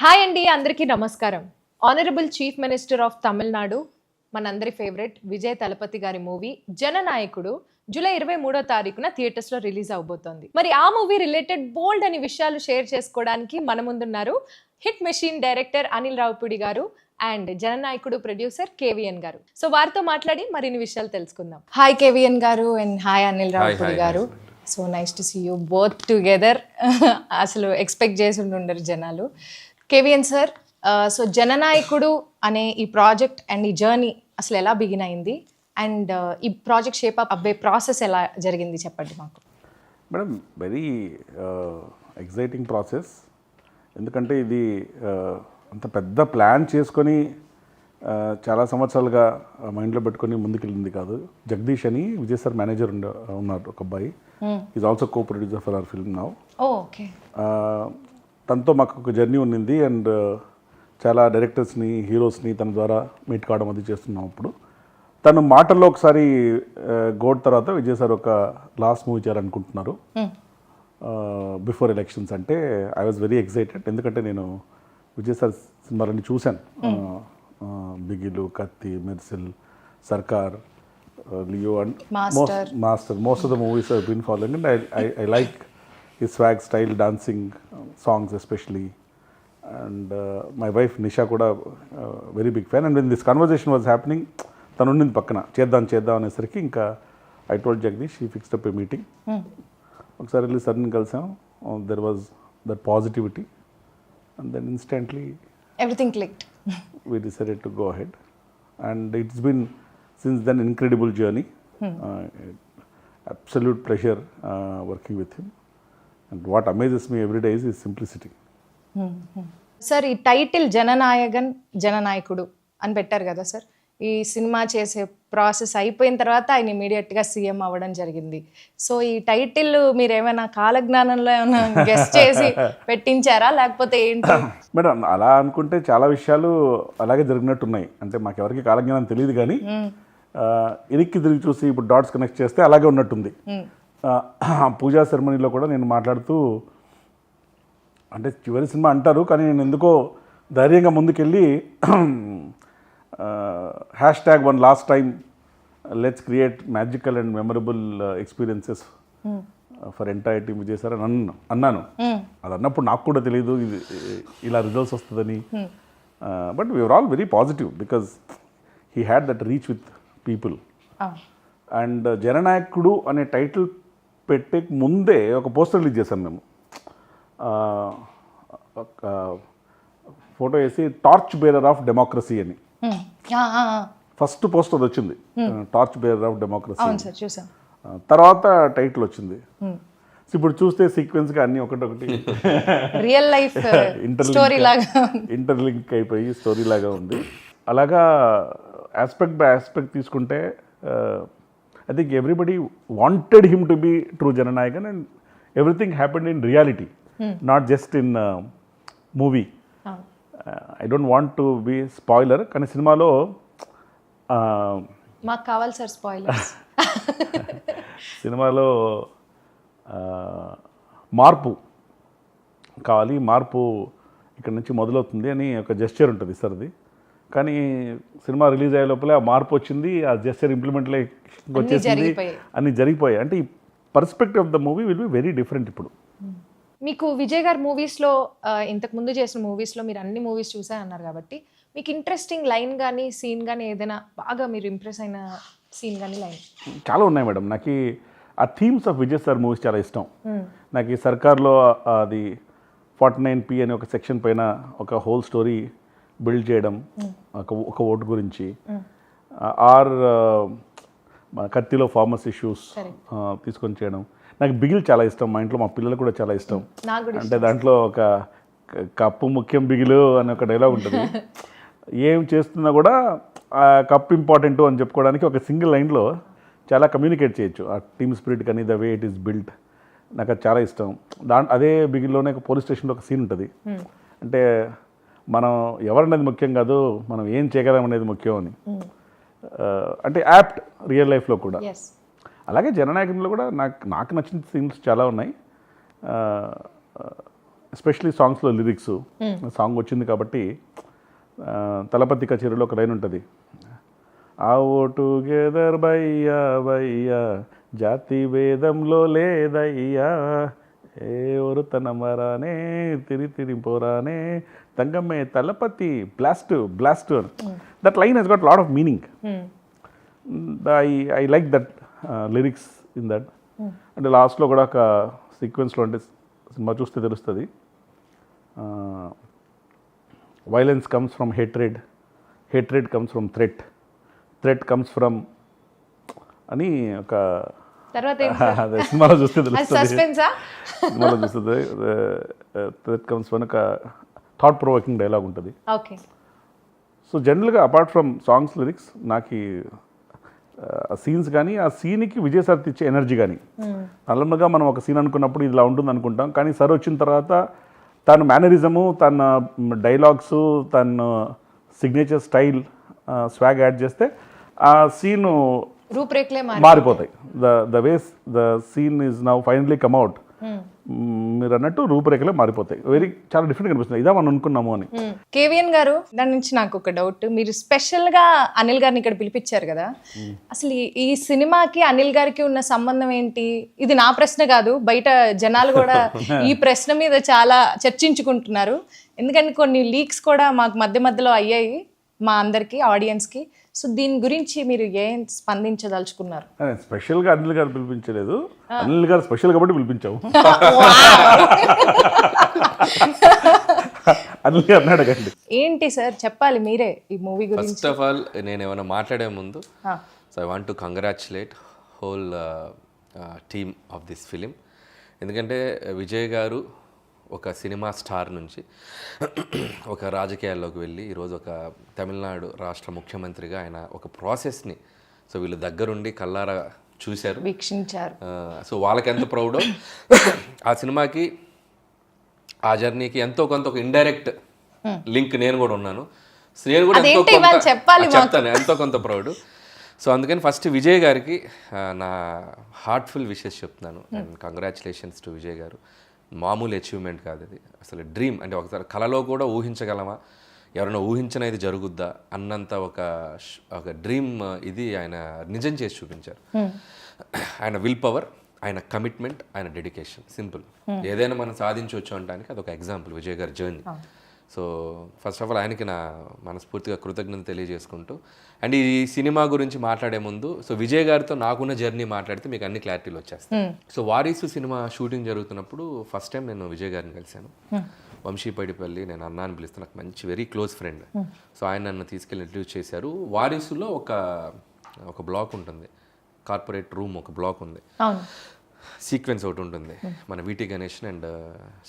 Hi అండి, అందరికీ నమస్కారం. Honourable chief minister of Tamil Nadu, మనందరి ఫేవరెట్ విజయ్ తలపతి గారి మూవీ జననాయకుడు జూలై 23వ తారీఖున థియేటర్స్ లో రిలీజ్ అవబోతోంది. మరి ఆ మూవీ రిలేటెడ్ బోల్డ్ అని విషయాలు షేర్ చేసుకోవడానికి మన ముందున్నారు hit machine director Anil Ravipudi garu and జననాయకుడు producer కేవీఎన్ గారు. సో వారితో మాట్లాడి మరిన్ని విషయాలు తెలుసుకుందాం. హాయ్ కేవీఎన్ గారు and hi Anil Ravipudi garu. So nice to see you both together. అసలు ఎక్స్పెక్ట్ చేసి ఉండరు జనాలు. కేవీఎన్ సార్, సో జననాయకుడు అనే ఈ ప్రాజెక్ట్ అండ్ ఈ జర్నీ అసలు ఎలా బిగిన్ అయింది అండ్ ఈ ప్రాజెక్ట్ షేప్ అప్ అవ్వే ప్రాసెస్ ఎలా జరిగింది చెప్పండి మాకు. Madam, very exciting process. ఎందుకంటే ఇది అంత పెద్ద ప్లాన్ చేసుకొని చాలా సంవత్సరాలుగా మైండ్లో పెట్టుకొని ముందుకెళ్ళింది కాదు. జగదీష్ అని విజయ్ సార్ మేనేజర్ ఉన్నారు, ఒక అబ్బాయి. Is also co producer for hour film now. Okay. తనతో మాకు ఒక జర్నీ ఉన్నింది అండ్ చాలా డైరెక్టర్స్ని, హీరోస్ని తన ద్వారా మీట్ కావడం అది చేస్తున్నాం. అప్పుడు తను మాటల్లో ఒకసారి గోడ్ తర్వాత విజయ్ సార్ ఒక లాస్ట్ మూవీ చేయాలనుకుంటున్నారు బిఫోర్ ఎలక్షన్స్. అంటే ఐ వాజ్ వెరీ ఎక్సైటెడ్. ఎందుకంటే నేను విజయ్ సార్ సినిమాలన్నీ చూశాను. బిగిలు, Kaththi, Mersal, Sarkar, Leo and Master. Most of the movies I been following and I like his swag, style, dancing, songs especially. And my wife Nisha kuda very big fan. And when this conversation was happening, tanu unnindi pakkana cheddam anesariki inka I told Jagdish, he fixed up a meeting. Okkasari velli sudden kalsam, there was that positivity and then instantly everything clicked. We decided to go ahead and it's been since then incredible journey. Absolute pleasure working with him. And what amazes me every day is his simplicity. Sir, ఈ title జననాయకుడు అని పెట్టారు కదా sir. ఈ cinema చేసే process అయిపోయిన తర్వాత ఆయన ఇమీడియట్గా సీఎం అవ్వడం జరిగింది. సో ఈ టైటిల్ మీరు ఏమైనా కాలజ్ఞానంలో ఏమైనా గెస్ చేసి పెట్టించారా లేకపోతే ఏంటి? మేడం, అలా అనుకుంటే చాలా విషయాలు అలాగే జరిగినట్టున్నాయి. అంటే మాకు ఎవరికి కాలజ్ఞానం తెలియదు కానీ ఇరికి తిరిగి చూసి ఇప్పుడు డాట్స్ కనెక్ట్ చేస్తే అలాగే ఉన్నట్టుంది. పూజా సెరమనీలో కూడా నేను మాట్లాడుతూ, అంటే చివరి సినిమా అంటారు కానీ నేను ఎందుకో ధైర్యంగా ముందుకెళ్ళి #1 last time let's create magical and memorable experiences for entire team Vijay sir అని అన్నాను. అది అన్నప్పుడు నాకు కూడా తెలియదు ఇది ఇలా రిజల్ట్స్ వస్తుందని. But we're all very positive because he had that reach with people. And Jananayakudu అనే టైటిల్ పెట్టే ముందే ఒక పోస్టర్ రిలీజ్ చేశాం మేము. ఒక ఫోటో వేసి టార్చ్ బేరర్ ఆఫ్ డెమోక్రసీ అని ఫస్ట్ పోస్టర్ వచ్చింది. Torch bearer of democracy. తర్వాత టైటిల్ వచ్చింది. ఇప్పుడు చూస్తే సీక్వెన్స్గా అన్ని ఒకటొకటి రియల్ లైఫ్ ఇంటర్లింక్ అయిపోయి స్టోరీ లాగా ఉంది. అలాగా ఆస్పెక్ట్ బై ఆస్పెక్ట్ తీసుకుంటే I think everybody wanted him to be true Jananayakan and everything happened in reality, not just in movie. I don't want to be spoiler, కానీ సినిమాలో మాకు కావాలి sir spoilers. సినిమాలో మార్పు కావాలి, మార్పు ఇక్కడ నుంచి మొదలవుతుంది అని ఒక జెస్చర్ ఉంటుంది సార్ది. కానీ సినిమా రిలీజ్ అయ్యే లోపలే ఆ మార్పు వచ్చింది, ఆ జెస్చర్ ఇంప్లిమెంట్లో వచ్చేసింది, అన్నీ జరిగిపోయాయి. అంటే ఈ perspective of the movie will be very different. ఇప్పుడు మీకు విజయ్ గారి మూవీస్లో, ఇంతకు ముందు చేసిన మూవీస్లో మీరు అన్ని మూవీస్ చూసా అన్నారు కాబట్టి మీకు ఇంట్రెస్టింగ్ లైన్ కానీ సీన్ కానీ ఏదైనా బాగా మీరు ఇంప్రెస్ అయిన సీన్ కానీ లైన్? చాలా ఉన్నాయి మేడం. నాకు ఆ themes of Vijay sir movies చాలా ఇష్టం. నాకు ఈ సర్కార్లో అది 49P అనే ఒక సెక్షన్ పైన ఒక హోల్ స్టోరీ బిల్డ్ చేయడం, ఒక ఓటు గురించి. ఆర్ కత్తిలో ఫార్మస్ ఇష్యూస్ తీసుకొని చేయడం. నాకు బిగిల్ చాలా ఇష్టం. మా ఇంట్లో మా పిల్లలు కూడా చాలా ఇష్టం. అంటే దాంట్లో ఒక కప్పు ముఖ్యం బిగిలు అనే ఒక డైలాగ్ ఉంటుంది. ఏం చేస్తున్నా కూడా ఆ కప్ ఇంపార్టెంట్ అని చెప్పుకోవడానికి ఒక సింగిల్ లైన్లో చాలా కమ్యూనికేట్ చేయొచ్చు. ఆ టీమ్ స్పిరిట్ కానీ the way it is build నాకు అది చాలా ఇష్టం. అదే బిగిల్లోనే ఒక పోలీస్ స్టేషన్లో ఒక సీన్ ఉంటుంది. అంటే మనం ఎవరనేది ముఖ్యం కాదు, మనం ఏం చేయగలం అనేది ముఖ్యం అని. అంటే యాప్ట్ రియల్ లైఫ్లో కూడా. అలాగే జననాయకునిలో కూడా నాకు నచ్చిన సీన్స్ చాలా ఉన్నాయి. ఎస్పెషలీ సాంగ్స్లో లిరిక్స్ సాంగ్ వచ్చింది కాబట్టి తలపతి కచేరీలో ఒక లైన్ ఉంటుంది, ఆవో టుగెదర్ బయ్యా బయ్యా జాతి భేదంలో లేదయ్యా, ఏ ఒరుతన మరానే తిరి పోరానే తంగమ్మే Thalapathy blast blast. That line has got lot of meaning. I like that lyrics in that. అంటే లాస్ట్లో కూడా ఒక సీక్వెన్స్లో, అంటే సినిమా చూస్తే తెలుస్తుంది, violence comes from hatred, hatred comes from threat, threat comes from అని ఒక తర్వాత అదే సినిమాలో చూస్తే తెలుస్తుంది, సస్పెన్సా సినిమాలో చూస్తుంది. థ్రెట్ కమ్స్ ఫ్రమ్ ఒక థాట్ ప్రొవోకింగ్ డైలాగ్ ఉంటుంది. ఓకే. సో జనరల్గా అపార్ట్ ఫ్రమ్ సాంగ్స్ లిరిక్స్, నాకు ఆ సీన్స్ కానీ ఆ సీన్కి విజయసార్ ఇచ్చే ఎనర్జీ కానీ, నార్మల్గా మనం ఒక సీన్ అనుకున్నప్పుడు ఇలా ఉంటుంది అనుకుంటాం, కానీ సార్ వచ్చిన తర్వాత తన మేనరిజము, తన డైలాగ్స్, తన సిగ్నేచర్ స్టైల్, స్వాగ్ యాడ్ చేస్తే ఆ సీను రూపురేఖలే మారిపోతాయి. The ways the scene is now finally come out, మీరు అన్నట్టు రూపురేఖలే మారిపోతాయి. చాలా డిఫరెంట్ కనిపిస్తుంది, ఇదా మనం అనుకున్నాము అని. కేవీఎన్ గారు, దాని నుంచి నాకు ఒక డౌట్, మీరు స్పెషల్ గా అనిల్ గారిని ఇక్కడ పిలిపించారు కదా, అసలు ఈ సినిమాకి అనిల్ గారికి ఉన్న సంబంధం ఏంటి? ఇది నా ప్రశ్న కాదు, బయట జనాలు కూడా ఈ ప్రశ్న మీద చాలా చర్చించుకుంటున్నారు. ఎందుకంటే కొన్ని లీక్స్ కూడా మాకు మధ్యలో అయ్యాయి మా అందరికి, ఆడియన్స్ కి. సో దీని గురించి మీరు ఏం స్పందించదలుచుకున్నారు? స్పెషల్గా అనిల్ గారు పిలిపించలేదు, అనిల్ గారు స్పెషల్ కాబట్టి పిలిపించాము. అనిల్ గారు అడగండి. ఏంటి సార్ చెప్పాలి మీరే ఈ మూవీ గురించి. ఫస్ట్ ఆఫ్ ఆల్ నేను ఏమైనా మాట్లాడే ముందు, so I want to congratulate whole team of this film. ఎందుకంటే విజయ్ గారు ఒక సినిమా స్టార్ నుంచి ఒక రాజకీయాల్లోకి వెళ్ళి ఈరోజు ఒక తమిళనాడు రాష్ట్ర ముఖ్యమంత్రిగా ఆయన ఒక ప్రాసెస్ని సో వీళ్ళు దగ్గరుండి కల్లారా చూశారు, వీక్షించారు. సో వాళ్ళకి ఎంత ప్రౌడో ఆ సినిమాకి, ఆ జర్నీకి ఎంతో కొంత ఒక ఇండైరెక్ట్ లింక్ నేను కూడా ఉన్నాను. సో నేను కూడా చెప్తాను ఎంతో కొంత ప్రౌడ్. సో అందుకని ఫస్ట్ విజయ్ గారికి నా హార్ట్ఫుల్ విషెస్ చెప్తున్నాను. అండ్ కంగ్రాచులేషన్స్ టు విజయ్ గారు. మామూలు అచీవ్మెంట్ కాదు ఇది, అసలు డ్రీమ్. అంటే ఒకసారి కళలో కూడా ఊహించగలమా, ఎవరైనా ఊహించనేది జరుగుద్దా అన్నంత ఒక డ్రీమ్ ఇది ఆయన నిజం చేసి చూపించారు. ఆయన విల్ పవర్, ఆయన కమిట్మెంట్, ఆయన డెడికేషన్, సింపుల్. ఏదైనా మనం సాధించవచ్చు అనడానికి అదొక ఎగ్జాంపుల్ విజయ్ గారి journey. So first of all ఆయనకి నా మనస్ఫూర్తిగా కృతజ్ఞత తెలియజేసుకుంటూ, అండ్ ఈ సినిమా గురించి మాట్లాడే ముందు సో విజయ్ గారితో నాకున్న జర్నీ మాట్లాడితే మీకు అన్ని క్లారిటీలు వచ్చేస్తాయి. సో వారీసు సినిమా షూటింగ్ జరుగుతున్నప్పుడు ఫస్ట్ టైం నేను విజయ్ గారిని కలిశాను. వంశీపైడిపల్లి, నేను అన్నా అని పిలుస్తాను, నాకు మంచి వెరీ క్లోజ్ ఫ్రెండ్. సో ఆయన నన్ను తీసుకెళ్ళి ఇంట్రడ్యూస్ చేశారు. వారీసులో ఒక బ్లాక్ ఉంటుంది, కార్పొరేట్ రూమ్ ఒక బ్లాక్ ఉంది, సీక్వెన్స్ ఒకటి ఉంటుంది. మన వీటి గణేష్ అండ్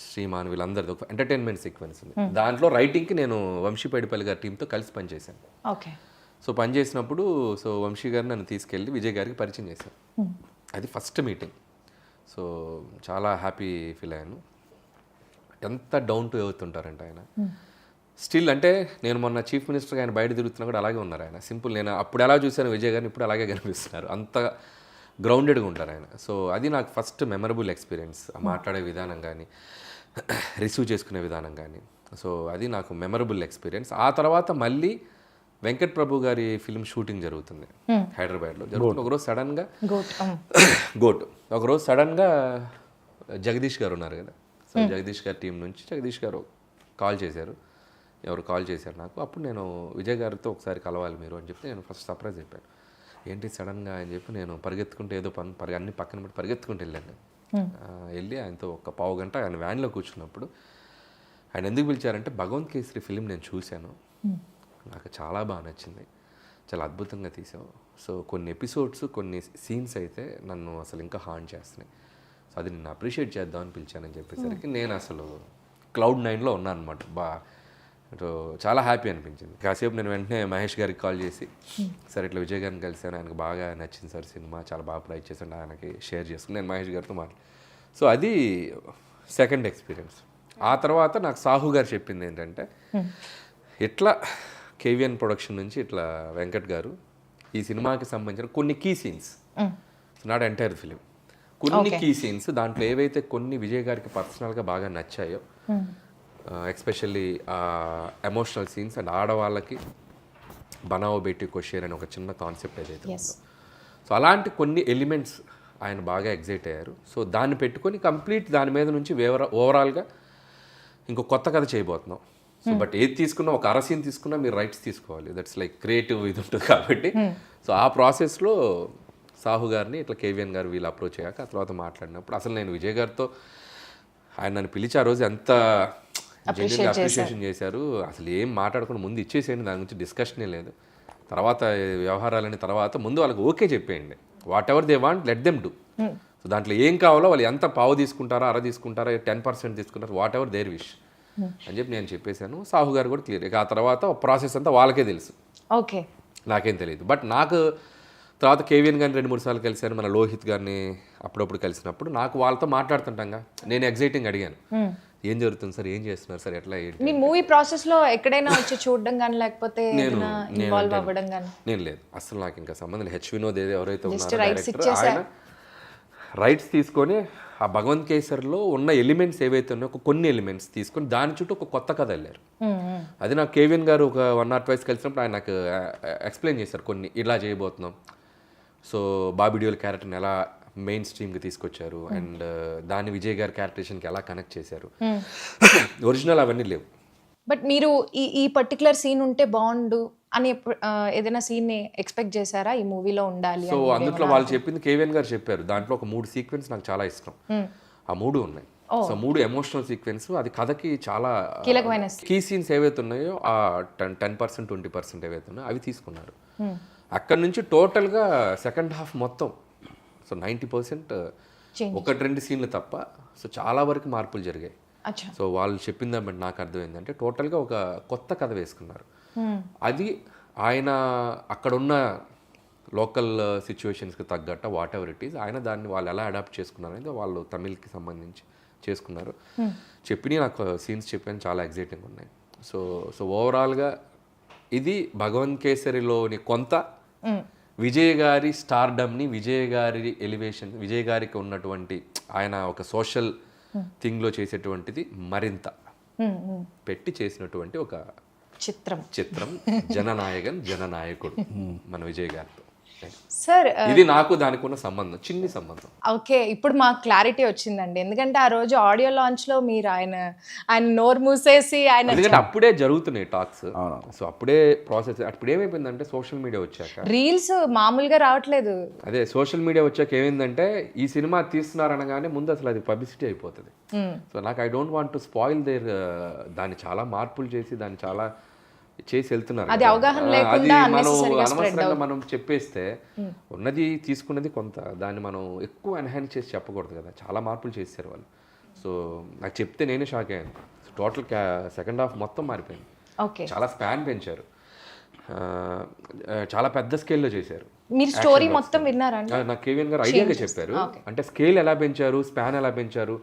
శ్రీమాన్ వీళ్ళందరిది ఒక ఎంటర్టైన్మెంట్ సీక్వెన్స్ ఉంది. దాంట్లో రైటింగ్కి నేను వంశీపైడిపల్లి గారి టీంతో కలిసి పనిచేశాను. సో పనిచేసినప్పుడు సో వంశీ గారిని నన్ను తీసుకెళ్ళి విజయ్ గారికి పరిచయం చేశాను. అది ఫస్ట్ మీటింగ్. సో చాలా హ్యాపీ ఫీల్ అయ్యాను. ఎంత డౌన్ టు ఎర్త్ ఉంటారంటే ఆయన స్టిల్. అంటే నేను మొన్న చీఫ్ మినిస్టర్గా ఆయన బయట తిరుగుతున్నా కూడా అలాగే ఉన్నారు ఆయన. సింపుల్, నేను అప్పుడు ఎలా చూశాను విజయ్ గారిని ఇప్పుడు అలాగే కనిపిస్తున్నారు. అంత గ్రౌండెడ్గా ఉంటారు ఆయన. సో అది నాకు ఫస్ట్ మెమరబుల్ ఎక్స్పీరియన్స్. మాట్లాడే విధానం కానీ, రిసీవ్ చేసుకునే విధానం కానీ, సో అది నాకు మెమరబుల్ ఎక్స్పీరియన్స్. ఆ తర్వాత మళ్ళీ వెంకట్ ప్రభు గారి ఫిల్మ్ షూటింగ్ జరుగుతుంది హైదరాబాద్లో. జరుగుతుంది. ఒకరోజు సడన్గా ఒకరోజు సడన్గా జగదీష్ గారు ఉన్నారు కదా, సో జగదీష్ గారి టీం నుంచి జగదీష్ గారు కాల్ చేశారు. ఎవరు కాల్ చేశారు నాకు. అప్పుడు నేను విజయ్ గారితో ఒకసారి కలవాలి మీరు అని చెప్పి నేను ఫస్ట్ సర్ప్రైజ్ అయిపోయాను. ఏంటి సడన్గా అని చెప్పి నేను పరిగెత్తుకుంటే ఏదో అన్ని పక్కన పెట్టి పరిగెత్తుకుంటూ వెళ్ళాను. వెళ్ళి ఆయనతో ఒక పావు గంట ఆయన వ్యాన్లో కూర్చున్నప్పుడు ఆయన ఎందుకు పిలిచారంటే భగవంత్ కేసరి ఫిలిం నేను చూశాను, నాకు చాలా బాగా నచ్చింది, చాలా అద్భుతంగా తీసావు. సో కొన్ని ఎపిసోడ్స్, కొన్ని సీన్స్ అయితే నన్ను అసలు ఇంకా హార్న్ చేస్తున్నాయి. సో అది నేను అప్రిషియేట్ చేద్దామని పిలిచానని చెప్పేసరికి నేను అసలు క్లౌడ్ 9లో ఉన్నాను అనమాట. సో చాలా హ్యాపీ అనిపించింది. కాసేపు నేను వెంటనే మహేష్ గారికి కాల్ చేసి, సార్ ఇట్లా విజయ్ గారిని కలిసాను, ఆయనకు బాగా నచ్చింది సార్ సినిమా, చాలా బాగా ప్రైజ్ చేశాను, ఆయనకి షేర్ చేసుకుని నేను మహేష్ గారితో సో అది సెకండ్ ఎక్స్పీరియన్స్. ఆ తర్వాత నాకు సాహు గారు చెప్పింది ఏంటంటే, ఇట్లా కేవీఎన్ ప్రొడక్షన్ నుంచి ఇట్లా వెంకట్ గారు ఈ సినిమాకి సంబంధించిన కొన్ని key scenes, not entire film, కొన్ని కీ సీన్స్ దాంట్లో ఏవైతే కొన్ని విజయ్ గారికి పర్సనల్గా బాగా నచ్చాయో, ఎక్స్పెషల్లీ ఎమోషనల్ సీన్స్ అండ్ ఆడవాళ్ళకి బనావో బేటీ కోషేర్ అని ఒక చిన్న కాన్సెప్ట్ ఏదైతే ఉందో, సో అలాంటి కొన్ని ఎలిమెంట్స్ ఆయన బాగా ఎగ్జైట్ అయ్యారు. సో దాన్ని పెట్టుకొని కంప్లీట్ దాని మీద నుంచి ఓవరాల్గా ఇంకో కొత్త కథ చేయబోతున్నాం. సో బట్ ఏది తీసుకున్నా, ఒక అరసీన్ తీసుకున్నా మీరు రైట్స్ తీసుకోవాలి, దట్స్ లైక్ క్రియేటివ్ ఇది ఉంటుంది కాబట్టి. సో ఆ ప్రాసెస్లో సాహు గారిని ఇట్లా కేవీఎన్ గారు వీళ్ళు అప్రోచ్ అయ్యాక ఆ తర్వాత మాట్లాడినప్పుడు అసలు నేను విజయ్ గారితో ఆయన నన్ను పిలిచి ఆ రోజు ఎంత జెన్యున్గా అప్రిషియేషన్ చేశారు. అసలు ఏం మాట్లాడకుండా ముందు ఇచ్చేసేయండి, దాని గురించి డిస్కషనే లేదు, తర్వాత వ్యవహారాలని తర్వాత ముందు వాళ్ళకి ఓకే చెప్పేయండి, what ever they want let them do. So దాంట్లో ఏం కావాలో వాళ్ళు ఎంత పావు తీసుకుంటారో, అర తీసుకుంటారో, 10% తీసుకుంటారో, వాట్ ఎవర్ దేర్ విష్ అని చెప్పి నేను చెప్పేశాను. సాహు గారు కూడా క్లియర్. ఇక ఆ తర్వాత ప్రాసెస్ అంతా వాళ్ళకే తెలుసు, ఓకే, నాకేం తెలియదు. బట్ నాకు తర్వాత కేవీఎన్ గారిని 2-3 సార్లు కలిశాను, మన లోహిత్ గారిని అప్పుడప్పుడు కలిసినప్పుడు నాకు వాళ్ళతో మాట్లాడుతుంటాగా నేను ఎగ్జైటింగ్ అడిగాను, ఏం జరుగుతుంది సార్, ఏం చేస్తున్నారు సార్, ఎట్లా ఏంటి. మీ మూవీ ప్రాసెస్ లో ఎక్కడైనా వచ్చి చూడడం కానీ లేకపోతే ఇన్వాల్వ్ అవ్వడం కానీ? నేను లేదు అసలు, నాకు ఇంకా సంబంధం లేదు. హెచ్ వినోద్ ఎవరైతే ఉన్నారో డైరెక్టర్, ఆయన రైట్స్ తీసుకొని ఆ భగవంత్ కేసర్లో ఉన్న ఎలిమెంట్స్ ఏవైతే ఉన్నాయో కొన్ని ఎలిమెంట్స్ తీసుకొని దాని చుట్టూ ఒక కొత్త కథ వెళ్ళారు. అది నాకు కేవీఎన్ గారు ఒక 1 or 2 కలిసినప్పుడు ఆయన నాకు ఎక్స్ప్లెయిన్ చేశారు కొన్ని, ఇలా చేయబోతున్నాం. సో బాబీ డియోల్ క్యారెక్టర్ని ఎలా మెయిన్ స్ట్రీమ్కి తీసుకొచ్చారు అండ్ దాన్ని విజయ్ గారి క్యారెక్టరేషన్కి ఎలా కనెక్ట్ చేశారు. ఒరిజినల్ అవన్నీ లేవు. బట్ మీరు ఈ పర్టికులర్ సీన్ ఉంటే బాగుండు అని ఏదైనా సీన్ ని ఎక్స్పెక్ట్ చేశారా ఈ మూవీలో ఉండాలి? సో అందులో వాళ్ళు చెప్పింది కేవీఎన్ గారు చెప్పారు, దాంట్లో ఒక 3 సీక్వెన్స్ నాకు చాలా ఇష్టం. ఆ 3 ఉన్నాయి. సో 3 ఎమోషనల్ సీక్వెన్స్, అది కథకి చాలా కీలకమైన కీ సీన్స్ ఏవైతే ఉన్నాయో ఆ 10% 20% ఏవైతే ఉన్నాయో అవి తీసుకున్నారు. అక్కడ నుంచి టోటల్గా సెకండ్ హాఫ్ మొత్తం సో 90% 1-2 సీన్లు తప్ప సో చాలా వరకు మార్పులు జరిగాయి. సో వాళ్ళు చెప్పింది బట్టి నాకు అర్థమైందంటే టోటల్గా ఒక కొత్త కథ వేసుకున్నారు. అది ఆయన అక్కడున్న లోకల్ సిచ్యువేషన్స్కి తగ్గట్ట వాట్ ఎవర్ ఇట్ ఈస్, ఆయన దాన్ని వాళ్ళు ఎలా అడాప్ట్ చేసుకున్నారు అనేది వాళ్ళు తమిళ్కి సంబంధించి చేసుకున్నారు. చెప్పి నాకు సీన్స్ చెప్పాను, చాలా ఎగ్జైటింగ్ ఉన్నాయి. సో సో ఓవరాల్గా ఇది భగవంత్ కేసరిలోని కొంత విజయ్ గారి స్టార్డమ్ని, విజయ్ గారి ఎలివేషన్, విజయ్ గారికి ఉన్నటువంటి ఆయన ఒక సోషల్ థింగ్లో చేసేటువంటిది మరింత పెట్టి చేసినటువంటి ఒక చిత్రం జననాయకుడు మన విజయ్ గారితో. సార్ ఇది నాకు దానికి ఉన్న సంబంధం, చిన్ని సంబంధం. ఓకే, ఇప్పుడు మాకు క్లారిటీ వచ్చిందండి. ఎందుకంటే ఆ రోజు ఆడియో లాంచ్ లో మీరు ఆయన నోరు మూసేసి ఆయన, ఎందుకంటే అప్పుడే జరుగుతున్నాయి టాక్స్. సో అప్పుడే ప్రాసెస్, అప్పుడు ఏమైపోయిందంటే సోషల్ మీడియా వచ్చాక రీల్స్ మామూలుగా రావట్లేదు. అదే సోషల్ మీడియా వచ్చాక ఏమైందంటే ఈ సినిమా తీస్తున్నారనగానే ముందు అసలు అది పబ్లిసిటీ అయిపోతుంది. సో నాకు I don't want to spoil there, దాన్ని చాలా మార్పులు చేసి దాన్ని చాలా చేసి వెళ్తున్నారు. అది అవగాహన లేకుండా అనవసరంగా మనం చెప్పేస్తే ఉన్నది తీసుకున్నది కొంత, దాన్ని మనం ఎక్కువ ఎన్హాన్స్ చేసి చెప్పకూడదు కదా. చాలా మార్పులు చేశారు వాళ్ళు. సో నాకు చెప్తే నేనే షాక్ అయ్యాను. టోటల్ సెకండ్ హాఫ్ మొత్తం మారిపోయింది. చాలా స్పాన్ పెంచారు, చాలా పెద్ద స్కేల్లో చేశారు. మీరు స్టోరీ మొత్తం విన్నారా? నాకు కేవీఎన్ గారు ఐడియాగా చెప్పారు, అంటే స్కేల్ ఎలా పెంచారు, స్పాన్ ఎలా పెంచారు.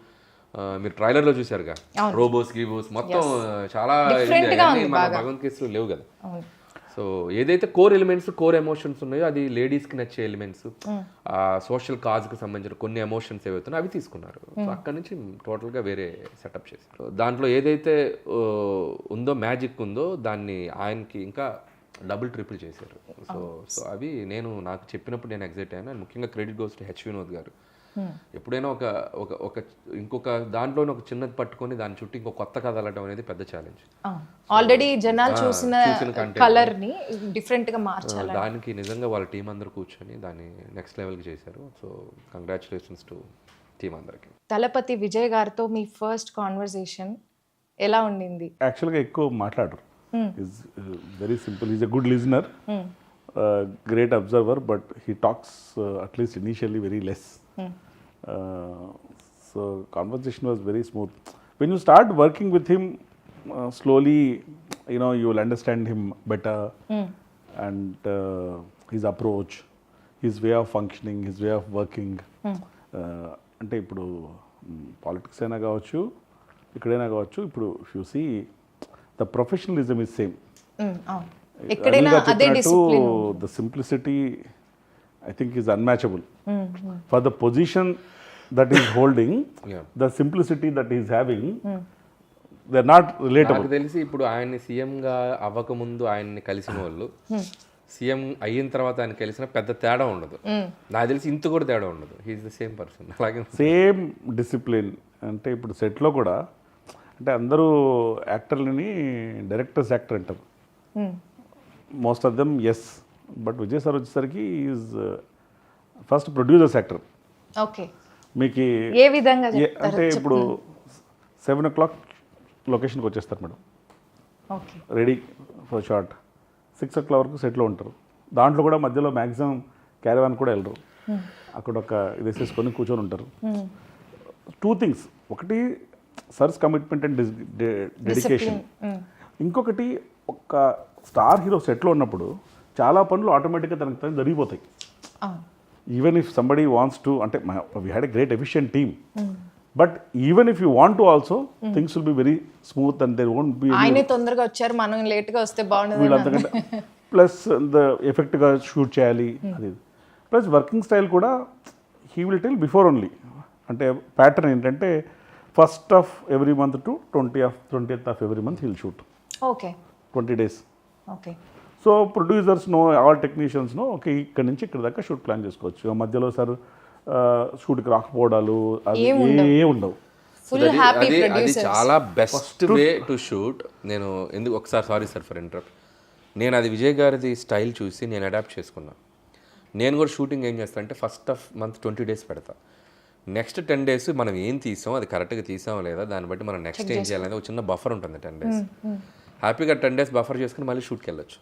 మీరు ట్రైలర్ లో చూసారుగా, రోబోస్ గీబోస్ మొత్తం చాలా మన భగవంత్ కేసులో లేవు కదా. సో ఏదైతే కోర్ ఎలిమెంట్స్, కోర్ ఎమోషన్స్ ఉన్నాయో అది లేడీస్కి నచ్చే ఎలిమెంట్స్, ఆ సోషల్ కాజ్కి సంబంధించిన కొన్ని ఎమోషన్స్ ఏవైతున్నాయో అవి తీసుకున్నారు. సో అక్కడ నుంచి టోటల్గా వేరే సెటప్ చేశారు. దాంట్లో ఏదైతే ఉందో మ్యాజిక్ ఉందో దాన్ని ఆయనకి ఇంకా డబుల్ ట్రిపుల్ చేశారు. సో సో అవి నాకు చెప్పినప్పుడు నేను ఎగ్జైట్ అయ్యాను. ముఖ్యంగా credit goes to H Vinod గారు. ఎప్పుడైనా ఒక ఇంకొక దాంట్లోనే ఒక చిన్నది పట్టుకొని దాని చుట్టూ ఇంకో కొత్త కథ అల్లడం అనేది పెద్ద ఛాలెంజ్. ఆల్రెడీ జనాలు చూసిన కలర్ ని డిఫరెంట్ గా మార్చాలి. దానికి నిజంగా వాళ్ళ టీం అందరూ కూర్చొని దాన్ని నెక్స్ట్ లెవెల్కి చేశారు. సో కంగ్రాచులేషన్స్ టు టీం అందరికి. తలపతి విజయ్ గారితో మీ ఫస్ట్ కాన్వర్సేషన్ ఎలా ఉండింది? యాక్చువల్గా ఎక్కువ మాట్లాడరు. Is very simple. Is a good listener, great observer, but he talks at least initially very less. So conversation was very smooth. When you start working with him, slowly, you will understand him better, and his approach, his way of functioning, his way of working. అంటే ఇప్పుడు politics అయినా కావచ్చు, ఇక్కడైనా కావచ్చు, ఇప్పుడు if you see the professionalism is same. The simplicity, I think, is unmatchable. For the position that he's holding, Yeah. the simplicity that he's having, they're not relatable. నాకు తెలిసి ఇప్పుడు ఆయన్ని సీఎంగా అవ్వకముందు ఆయన్ని కలిసిన వాళ్ళు సీఎం అయిన తర్వాత ఆయన కలిసిన పెద్ద తేడా ఉండదు. నాకు తెలిసి ఇంత కూడా తేడా ఉండదు. He is the same person. అలాగే సేమ్ డిసిప్లిన్. అంటే ఇప్పుడు సెట్లో కూడా అంటే అందరూ యాక్టర్లని డైరెక్టర్స్ యాక్టర్ అంటారు, most of them yes. But Vijay sir వచ్చేసరికి is first producers actor. Okay, మీకు ఏ విధంగా అంటే ఇప్పుడు 7 o'clock లొకేషన్కి వచ్చేస్తారు madam, okay, ready for shot. 6 o'clock వరకు సెట్లో ఉంటారు. దాంట్లో కూడా మధ్యలో మ్యాక్సిమం క్యారవాన్ కూడా వెళ్ళరు, అక్కడ ఒక ఇది వేసేసుకొని కూర్చొని ఉంటారు. 2 things, ఒకటి సర్స్ కమిట్మెంట్ అండ్ డెడికేషన్, ఇంకొకటి ఒక స్టార్ హీరో సెట్లో ఉన్నప్పుడు చాలా పనులు ఆటోమేటిక్గా తనకు తను జరిగిపోతాయి. Even if somebody wants to, అంటే we had a great efficient team, but even if you want to also things will be very smooth and there won't be ఆయనే తొందరగా వచ్చారు, మనం లేట్గా వస్తే బాగుండదు. వీళ్ళంతకంటే ప్లస్ ఎఫెక్ట్గా షూట్ చేయాలి అది. ప్లస్ వర్కింగ్ స్టైల్ కూడా he will tell before only. అంటే ప్యాటర్న్ ఏంటంటే 1st of every month to 20th of every month he'll shoot. Okay, 20 days. Okay. So producers no, all technicians no, okay ఇక్కడ నుంచి ఇక్కడ దాకా shoot plan చేసుకోవచ్చు. మధ్యలో sir షూట్కి రాకపోవడాలు అది ఏ ఉండవు. ఫుల్ హ్యాపీ అది ప్రొడ్యూసర్. చాలా బెస్ట్ వే టు షూట్. నేను ఎందుకు ఒకసారి సారీ సార్ ఫర్ ఇంటరప్ట్, నేను అది విజయ్ గారిది స్టైల్ చూసి నేను అడాప్ట్ చేసుకున్నా. నేను కూడా షూటింగ్ ఏం చేస్తాను అంటే 1st of month 20 days పెడతా. నెక్స్ట్ 10 days మనం ఏం తీసాం, అది కరెక్ట్గా తీసామో లేదా, దాన్ని బట్టి మనం నెక్స్ట్ ఏం చేయాలనేది ఒక చిన్న బఫర్ ఉంటుంది 10 days. హ్యాపీగా 10 days బఫర్ చేసుకుని మళ్ళీ షూట్కి వెళ్ళొచ్చు.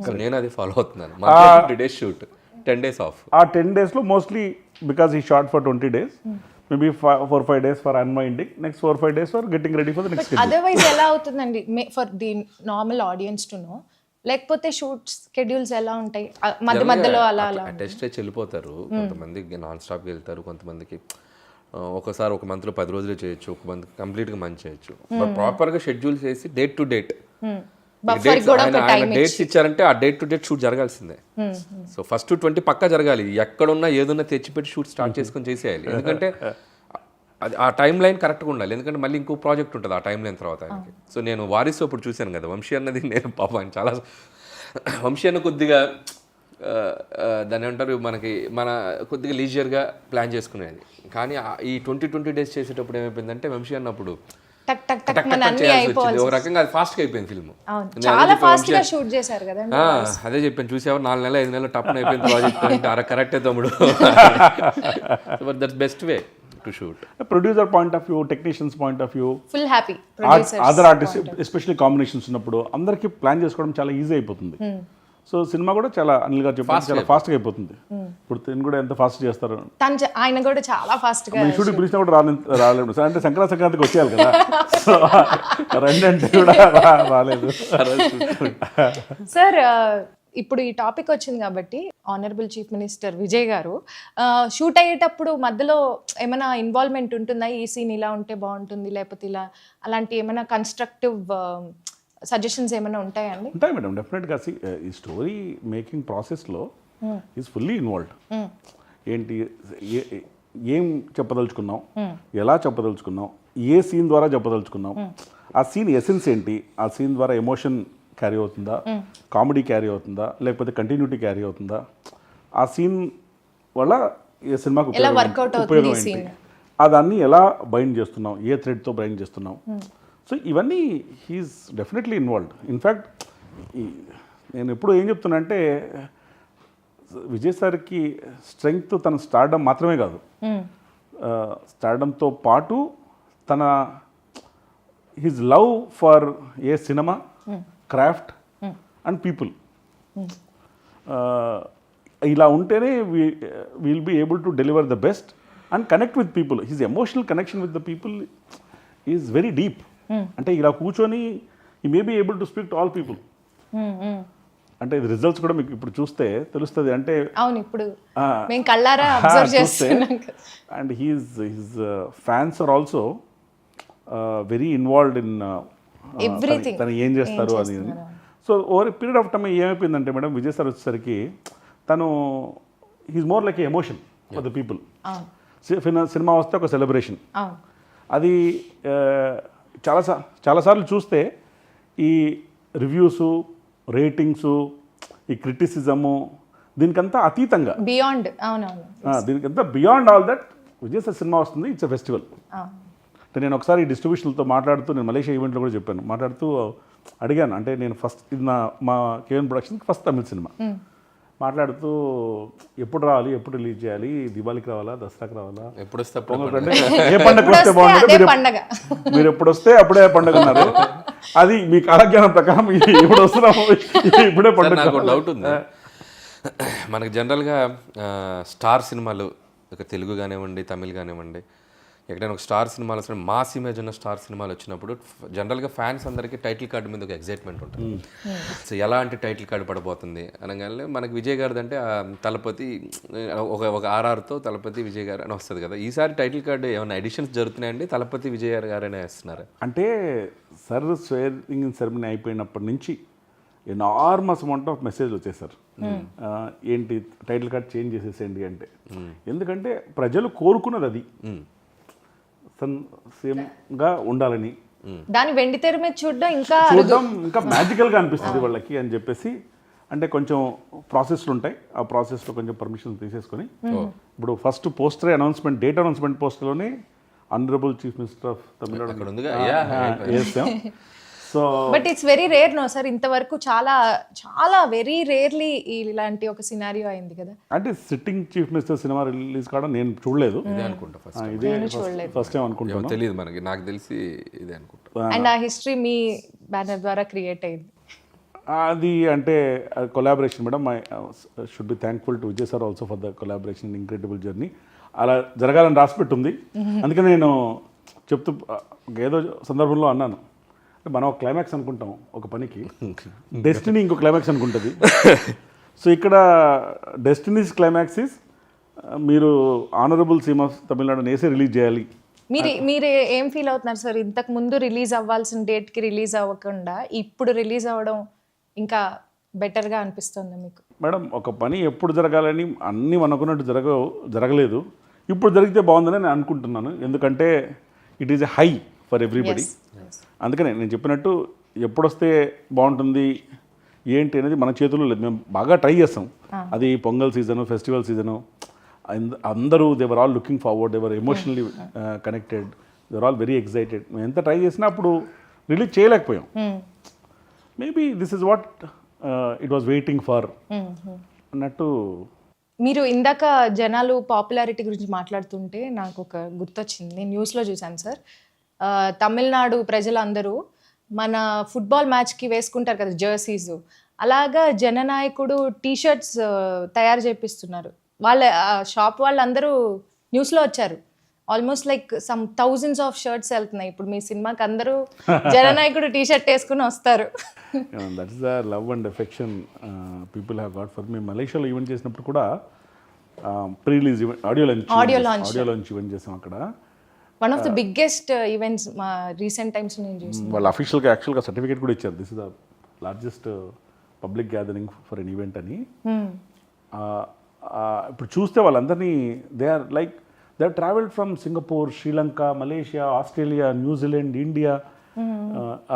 సో నేను అది ఫాలో అవుతున్నాను. 20 days షూట్, 10 days ఆఫ్. ఆ 10 daysలో మోస్ట్లీ బికాస్ ఈ shoot for 20 days, maybe 4-5 days for unminding, next 4-5 days for getting ready for the next. Otherwise ఎలా అవుతుందండి for the normal audience to know, లేకపోతే షూట్ షెడ్యూల్స్ ఎలా ఉంటాయి మధ్య మధ్యలో అలా అలా టెస్ట్ వెళ్ళిపోతారు. కొంతమంది నాన్ స్టాప్కి వెళ్తారు, కొంతమందికి ఒకసారి ఒక మంత్లో 10 రోజులు చేయొచ్చు, ఒక మంత్ కంప్లీట్గా మంత్ చేయొచ్చు. బట్ ప్రాపర్గా షెడ్యూల్ చేసి డేట్ టు డేట్ డేట్స్ ఇచ్చారంటే ఆ డేట్ టు డేట్ షూట్ జరగాల్సిందే. సో ఫస్ట్ 20 పక్కా జరగాలి. ఎక్కడున్నా ఏదన్నా తెచ్చిపెట్టి షూట్ స్టార్ట్ చేసుకొని చేసేయాలి. ఎందుకంటే అది ఆ టైం లైన్ కరెక్ట్గా ఉండాలి. ఎందుకంటే మళ్ళీ ఇంకో ప్రాజెక్ట్ ఉంటుంది ఆ టైం లైన్ తర్వాత ఆయనకి. సో నేను వారిసు అప్పుడు చూశాను కదా, వంశీ అన్నది నేను పాప ఆయన చాలా వంశీ అన్న కొద్దిగా దాన్ని ఏమంటారు, మన కొద్దిగా లీజర్గా ప్లాన్ చేసుకునేది. కానీ ఈ 20 days చేసేటప్పుడు ఏమైపోయిందంటే వంశీ అన్నప్పుడు టక్ టక్ టక్ మన అన్ని అయిపోవాలి. ఒక రకంగా అది ఫాస్ట్గా అయిపోయింది ఫిల్మ్. చాలా ఫాస్ట్ గా షూట్ చేశారు కదా. అదే చెప్పాను, చూసావా 4 నెలలు 5 నెలలు టప్న అయిపోయింది ప్రాజెక్ట్ అంటే అర కరెక్టే తమ్ముడు. But that's best way to shoot. Producer point of view, technicians point of view, full happy. Other artist especially combinations ఉన్నప్పుడు అందరికీ ప్లాన్ చేసుకోవడం చాలా ఈజీ అయిపోతుంది. సో సినిమా కూడా చాలా అనిల్ గారు చెప్పారు చాలా ఫాస్ట్గా అయిపోతుంది. ఇప్పుడు తిని కూడా ఎంత ఫాస్ట్ చేస్తారు, ఆయన కూడా చాలా ఫాస్ట్ గా. షూటింగ్ పిలిచినా కూడా రాలేదు సార్, అంటే సంక్రాంతికి వచ్చేయాలి కదా, సో రెండంటే కూడా రాలేదు సార్. ఇప్పుడు ఈ టాపిక్ వచ్చింది కాబట్టి ఆనరబుల్ చీఫ్ మినిస్టర్ విజయ్ గారు షూట్ అయ్యేటప్పుడు మధ్యలో ఏమైనా ఇన్వాల్వ్మెంట్ ఉంటుందా, ఈ సీన్ ఇలా ఉంటే బాగుంటుంది లేకపోతే ఇలా, అలాంటి ఏమైనా కన్స్ట్రక్టివ్ సజెషన్స్ ఏమైనా ఉంటాయండి? ఉంటాయి మేడం, డెఫినెట్గా. ఈ స్టోరీ మేకింగ్ ప్రాసెస్లో ఈజ్ ఫుల్లీ ఇన్వాల్వ్డ్. ఏంటి ఏం చెప్పదలుచుకున్నాం, ఎలా చెప్పదలుచుకున్నాం, ఏ సీన్ ద్వారా చెప్పదలుచుకున్నాం, ఆ సీన్ ఎసెన్స్ ఏంటి, ఆ సీన్ ద్వారా ఎమోషన్ క్యారీ అవుతుందా, కామెడీ క్యారీ అవుతుందా, లేకపోతే కంటిన్యూటీ క్యారీ అవుతుందా, ఆ సీన్ వల్ల ఏ సినిమాకు ఉపయోగం ఏంటి, అదాన్ని ఎలా బైండ్ చేస్తున్నాం, ఏ థ్రెడ్తో బైండ్ చేస్తున్నాం. సో ఇవన్నీ హీఈస్ డెఫినెట్లీ ఇన్వాల్వ్డ్. ఇన్ఫ్యాక్ట్ నేను ఎప్పుడు ఏం చెప్తున్నా అంటే విజయ్ సార్కి స్ట్రెంగ్త్ తన స్టార్డమ్ మాత్రమే కాదు, స్టార్డమ్తో పాటు తన హిజ్ లవ్ ఫర్ ఏ సినిమా, క్రాఫ్ట్ అండ్ పీపుల్. ఇలా ఉంటేనే will be able to deliver the best and connect with people. His emotional connection with the people is very deep. అంటే ఇలా కూర్చొని ఈ may be able to speak to all people. అంటే ఇది results కూడా మీకు ఇప్పుడు చూస్తే తెలుస్తుంది. అంటే అవును, ఇప్పుడు మేము కళ్ళారా అబ్జర్వ్ చేస్తున్నాం. And his fans are also very involved in everything, తను ఏం చేస్తారు అని. So over period of time ఏమైపోయిందంటే మేడం, విజయ్ సార్ వచ్చేసరికి తను he's more like a emotion for the people. సినిమా వస్తే ఒక సెలబ్రేషన్. అవును. అది చాలాసార్లు చూస్తే ఈ రివ్యూసు, రేటింగ్సు, ఈ క్రిటిసిజము దీనికంతా అతీతంగా, బియాండ్. అవునవును. దీనికంతా beyond all that Vijay sir cinema వస్తుంది, ఇట్స్ ఎ ఫెస్టివల్. అంటే నేను ఒకసారి డిస్ట్రిబ్యూషన్తో మాట్లాడుతూ, నేను మలేషియా ఈవెంట్లో కూడా చెప్పాను, మాట్లాడుతూ అడిగాను, అంటే నేను ఫస్ట్ ఇది మా కేవన్ ప్రొడక్షన్కి ఫస్ట్ తమిళ సినిమా, మాట్లాడుతూ ఎప్పుడు రావాలి, ఎప్పుడు రిలీజ్ చేయాలి, దివాళీకి రావాలా, దసరాకి రావాలా, ఎప్పుడు వస్తే పొంగల్ అంటే ఏ పండుగ వస్తే బాగుంటుంది, మీరు ఎప్పుడు వస్తే అప్పుడే పండుగ అన్నారు. అది మీ కాలజ్ఞానం ప్రకారం ఇప్పుడు వస్తున్నాము, ఇప్పుడే పండుగ. నాకు డౌట్ ఉంది, మనకి జనరల్గా స్టార్ సినిమాలు, ఒక తెలుగు కానివ్వండి, తమిళ్ కానివ్వండి, ఎక్కడైనా ఒక స్టార్ సినిమాలు వస్తే మాస్ ఇమేజ్ ఉన్న స్టార్ సినిమాలు వచ్చినప్పుడు జనరల్గా ఫ్యాన్స్ అందరికీ టైటిల్ కార్డు మీద ఒక ఎగ్జైట్మెంట్ ఉంటుంది. సో ఎలాంటి టైటిల్ కార్డు పడబోతుంది అనగానే మనకి విజయ్ గారిది అంటే తలపతి ఒక ఆర్ఆర్తో తలపతి విజయ్ గారు అని వస్తుంది కదా. ఈసారి టైటిల్ కార్డు ఏమైనా ఎడిషన్స్ జరుగుతున్నాయండి, తలపతి విజయ్ గారనే వేస్తున్నారు? అంటే సర్ స్వేరింగ్ సెరమనీ అయిపోయినప్పటి నుంచి ఎనార్మస్ అమౌంట్ ఆఫ్ మెసేజ్ వచ్చేసారు, ఏంటి టైటిల్ కార్డ్ చేంజ్ చేసేసేయండి అంటే. ఎందుకంటే ప్రజలు కోరుకున్నది అది, సేమ్గా ఉండాలని, దాని వెండి తెర మీద చూడడం ఇంకా మ్యాజికల్గా అనిపిస్తుంది వాళ్ళకి అని చెప్పేసి. అంటే కొంచెం ప్రాసెస్లు ఉంటాయి, ఆ ప్రాసెస్లో కొంచెం పర్మిషన్ తీసేసుకొని ఇప్పుడు first poster announcement, date announcement పోస్టర్లోనే honourable chief minister of Tamil Nadu వేస్తాం. So but it's very rare no sir, ఇంతవరకు చాలా చాలా వెరీ రేర్లీ ఇలాంటి ఒక సినారియో అయింది కదా. అంటే sitting chief minister cinema release కావడం నేను చూడలేదు, ఇదే అనుకుంటా ఫస్ట్ టైం అనుకుంటున్నాను, తెలియదు మనకి, నాకు తెలిసి ఇదే అనుకుంటా. అండ్ ఆ హిస్టరీ మీ బ్యానర్ ద్వారా క్రియేట్ అయింది. అది అంటే collaboration madam. I should be thankful to Vijay sir also for the collaboration, incredible journey. అలా జరగాలని రాసిపెట్టుంది. అందుకని నేను చెప్తూ ఏదో సందర్భంలో అన్నాను, మనం ఒక క్లైమాక్స్ అనుకుంటాం ఒక పనికి, డెస్టినీ ఇంకో క్లైమాక్స్ అనుకుంటుంది. సో ఇక్కడ డెస్టినీస్ క్లైమాక్స్ ఇస్ మీరు ఆనరబుల్ సీమ్ ఆఫ్ తమిళనాడు నేసే రిలీజ్ చేయాలి. మీరు ఏం ఫీల్ అవుతున్నారు సార్, ఇంతకు ముందు రిలీజ్ అవ్వాల్సిన డేట్కి రిలీజ్ అవ్వకుండా ఇప్పుడు రిలీజ్ అవ్వడం ఇంకా బెటర్గా అనిపిస్తుంది మీకు? మేడం, ఒక పని ఎప్పుడు జరగాలని అన్నీ అనుకున్నట్టు జరగలేదు, ఇప్పుడు జరిగితే బాగుందని నేను అనుకుంటున్నాను. ఎందుకంటే it is a high for everybody. అందుకనే నేను చెప్పినట్టు ఎప్పుడొస్తే బాగుంటుంది ఏంటి అనేది మన చేతుల్లో లేదు. మేము బాగా ట్రై చేస్తాం, అది పొంగల్ సీజను, ఫెస్టివల్ సీజను, అందరూ they're all looking forward, they're emotionally connected, they're all very excited. మేము ఎంత ట్రై చేసినా అప్పుడు రిలీజ్ చేయలేకపోయాం. Maybe this is what it was waiting for అన్నట్టు. మీరు ఇందాక జనాలు పాపులారిటీ గురించి మాట్లాడుతుంటే నాకు ఒక గుర్తొచ్చింది, నేను న్యూస్లో చూశాను సార్. తమిళనాడు ప్రజలందరూ మన ఫుట్బాల్ మ్యాచ్కి వేసుకుంటారు కదా జెర్సీస్, అలాగా జననాయకుడు టీషర్ట్స్ తయారు చేపిస్తున్నారు. వాళ్ళ షాప్ వాళ్ళందరూ న్యూస్లో వచ్చారు. Almost like some thousands of shirts వెళ్తున్నాయి ఇప్పుడు మీ సినిమాకి, అందరూ జననాయకుడు టీషర్ట్ వేసుకుని వస్తారు. That is the love and affection people have got for me. మలేషియాలో ఈవెంట్ చేసినప్పుడు కూడా pre release event, audio launch event చేసాం అక్కడ. One of the biggest events మా రీసెంట్ టైమ్స్ నేను చూసాను. వాళ్ళు అఫీషియల్గా యాక్చువల్గా సర్టిఫికేట్ కూడా ఇచ్చారు, this is the largest public gathering for an event అని. ఇప్పుడు చూస్తే వాళ్ళందరినీ they are travelled from Singapore, Sri Lanka, Malaysia, Australia, న్యూజిలాండ్, ఇండియా.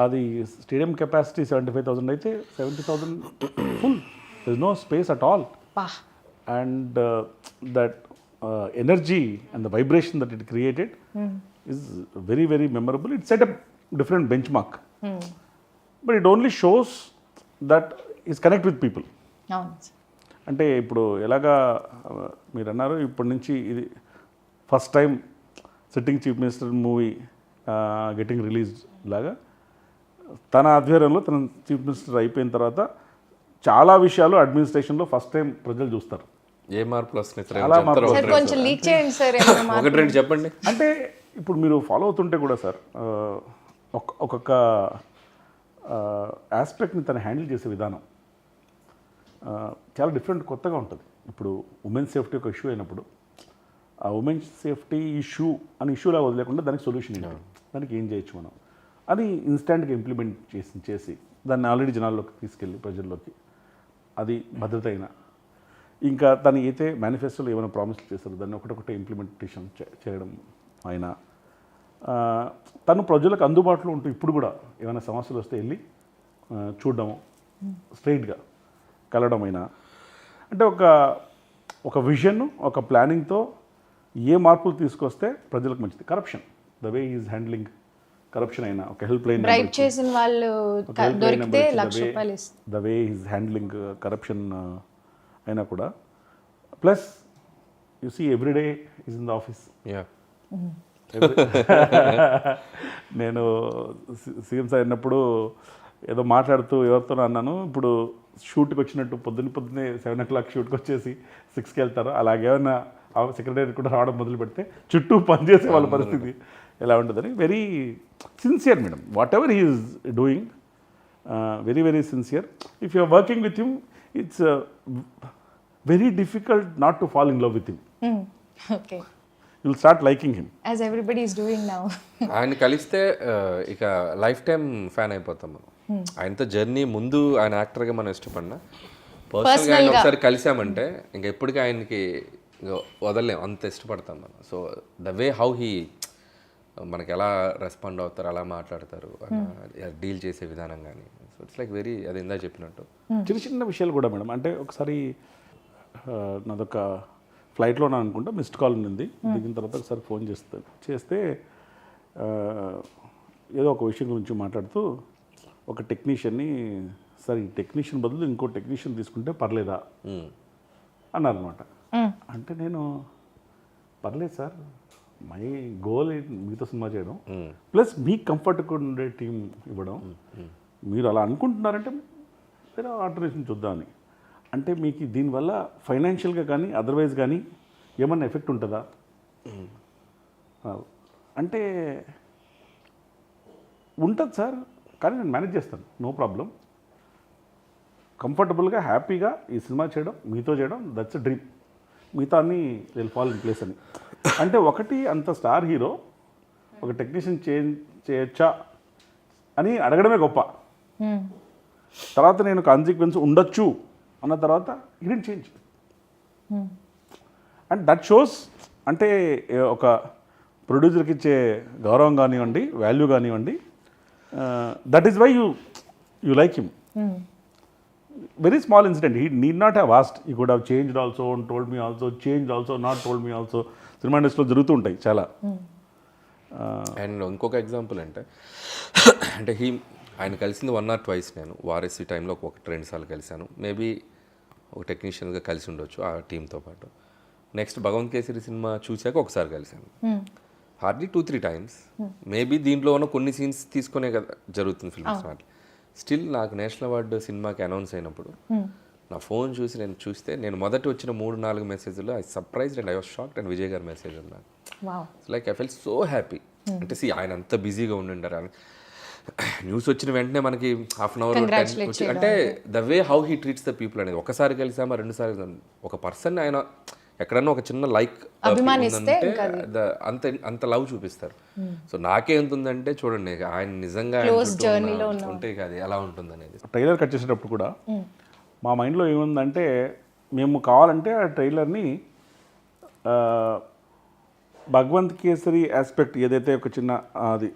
అది స్టేడియం కెపాసిటీ 75,000 అయితే 70,000 full, there is no space at all. And that energy and the vibration that it created is very, very memorable. It set a different benchmark. But it only shows that is connect with people. అంటే ఇప్పుడు ఎలాగా మీరు అన్నారు, ఇప్పటి నుంచి ఇది first time sitting chief minister movie getting release లాగా తన ఆధ్వర్యంలో తన చీఫ్ మినిస్టర్ అయిపోయిన తర్వాత చాలా విషయాలు అడ్మినిస్ట్రేషన్లో ఫస్ట్ టైం ప్రజలు చూస్తారు. ఏ మార్పులు వస్తున్నాయి? చెప్పండి. అంటే ఇప్పుడు మీరు ఫాలో అవుతుంటే కూడా సార్, ఒక్కొక్క ఆస్పెక్ట్ని తను హ్యాండిల్ చేసే విధానం చాలా డిఫరెంట్, కొత్తగా ఉంటుంది. ఇప్పుడు ఉమెన్ సేఫ్టీ ఒక ఇష్యూ అయినప్పుడు ఆ ఉమెన్ సేఫ్టీ ఇష్యూ అని ఇష్యూలా వదిలేకుండా దానికి సొల్యూషన్ ఏంటి, దానికి ఏం చేయొచ్చు మనం అది ఇన్స్టాంట్గా ఇంప్లిమెంట్ చేసి దాన్ని ఆల్రెడీ జనాల్లోకి తీసుకెళ్ళి ప్రజల్లోకి, అది భద్రత అయినా ఇంకా తను అయితే మేనిఫెస్టోలో ఏమైనా ప్రామిస్ చేస్తారో దాన్ని ఒకటొకటి ఇంప్లిమెంటేషన్ చేయడం ఆయన. తను ప్రజలకు అందుబాటులో ఉంటూ ఇప్పుడు కూడా ఏమైనా సమస్యలు వస్తే వెళ్ళి చూడడము, స్ట్రైట్గా కలవడం అయినా, అంటే ఒక విజన్, ఒక ప్లానింగ్తో ఏ మార్పులు తీసుకొస్తే ప్రజలకు మంచిది. Corruption, the way is handling corruption అయినా, ఒక హెల్ప్ లైన్ బ్రైబ్ చేసిన వాళ్ళు దొరికితే ₹1,00,000 the way is handling corruption అయినా కూడా. Plus you see every day is in the office. నేను సీఎం సార్ అయినప్పుడు ఏదో మాట్లాడుతూ ఎవరితో అన్నాను, ఇప్పుడు షూట్కి వచ్చినట్టు పొద్దున్నే 7 o'clock షూట్కి వచ్చేసి 6కి వెళ్తారు, అలాగేమైనా సెక్రటరీ కూడా రావడం మొదలు పెడితే చుట్టూ పనిచేసే వాళ్ళ పరిస్థితి ఎలా ఉంటుందని. Very sincere madam, whatever he is doing, very very sincere. If you are working with him, it's very difficult not to fall in love with him. Okay, you will start liking him as everybody is doing now. ఆయన కలిస్తే ఇక life time fan అయిపోతాం మనం. ఆయనతో journey ముందు ఆయన యాక్టర్గా మనం ఇష్టపడినా, పర్సనల్గా ఆయన ఒకసారి కలిసామంటే ఇంకా ఎప్పటికీ ఆయనకి వదలలేం, అంత ఇష్టపడతాం మనం. So the way how he మనకి ఎలా రెస్పాండ్ అవుతారు, అలా మాట్లాడతారు, డీల్ చేసే విధానం కానీ, సో ఇట్స్ లైక్ వెరీ, అది ఇందా చెప్పినట్టు చిన్న చిన్న విషయాలు కూడా మేడం. అంటే ఒకసారి నాదొక ఫ్లైట్లో నా అనుకుంటా మిస్డ్ కాల్ ఉంది, దిగిన తర్వాత ఒకసారి ఫోన్ చేస్తే ఏదో ఒక విషయం గురించి మాట్లాడుతూ ఒక టెక్నీషియన్ని, సార్ ఈ టెక్నీషియన్ బదులు ఇంకో టెక్నీషియన్ తీసుకుంటే పర్లేదా అన్నారనమాట. అంటే నేను పర్లేదు సార్, మై గోల్ మీతో సినిమా చేయడం, ప్లస్ మీకు కంఫర్ట్గా ఉండే టీం ఇవ్వడం, మీరు అలా అనుకుంటున్నారంటే వేరే ఆల్టర్నేషన్ చూద్దామని. అంటే మీకు దీనివల్ల ఫైనాన్షియల్గా కానీ అదర్వైజ్ కానీ ఏమన్నా ఎఫెక్ట్ ఉంటుందా అంటే, ఉంటుంది సార్, కానీ నేను మేనేజ్ చేస్తాను, నో ప్రాబ్లం, కంఫర్టబుల్గా హ్యాపీగా ఈ సినిమా చేయడం, మీతో చేయడం, దట్స్ డ్రీమ్, మిగతా అన్ని విల్ ఫాల్ ఇన్ ప్లేస్ అని. అంటే ఒకటి అంత స్టార్ హీరో ఒక టెక్నీషియన్ చేయొచ్చా అని అడగడమే గొప్ప. తర్వాత నేను కాన్సిక్వెన్స్ ఉండొచ్చు అన్న తర్వాత ఇడెంట్ చేంజ్. అండ్ దట్ షోస్, అంటే ఒక ప్రొడ్యూసర్కి ఇచ్చే గౌరవం కానివ్వండి, వాల్యూ కానివ్వండి, that is why you like him. Very small incident, he need not have asked, he could have changed also and told me also, changed also, not told me also. Cinema ఇండస్ట్రీలో జరుగుతూ ఉంటాయి చాలా. And ఇంకొక example అంటే ఆయన కలిసింది 1 or 2 నేను వారసి టైంలో 1-2 సార్లు కలిశాను, మేబీ ఒక టెక్నీషియన్గా కలిసి ఉండొచ్చు ఆ టీంతో పాటు. నెక్స్ట్ భగవంత్ కేసరి సినిమా చూశాక ఒకసారి కలిశాను, హార్డ్లీ 2-3 times. మేబీ దీంట్లో ఉన్న కొన్ని సీన్స్ తీసుకునే కదా జరుగుతుంది ఫిల్మ్స్ వాటి. స్టిల్ నాకు నేషనల్ అవార్డు సినిమాకి అనౌన్స్ అయినప్పుడు నా ఫోన్ చూసి నేను మొదటి వచ్చిన 3-4 మెసేజ్లో I surprised and I was shocked. And Vijay గారి మెసేజ్ నాకు like I felt so happy. అంటే ఆయన అంత బిజీగా ఉండిండారు, న్యూస్ వచ్చిన వెంటనే మనకి హాఫ్ అన్ అవర్, అంటే the way how he treats the people అనేది. ఒకసారి కలిసామా 2 సార్లు ఒక పర్సన్ ఆయన ఎక్కడన్నా ఒక చిన్న లైక్ అంత లవ్ చూపిస్తారు. సో నాకే ఎంత ఉందంటే చూడండి, ఆయన నిజంగా ఉంటే అది ఎలా ఉంటుంది అనేది. ట్రైలర్ కట్ చేసేటప్పుడు కూడా మా మైండ్లో ఏముందంటే, మేము కావాలంటే ఆ ట్రైలర్ని భగవంత్ కేసరి ఆస్పెక్ట్ ఏదైతే ఒక చిన్న అది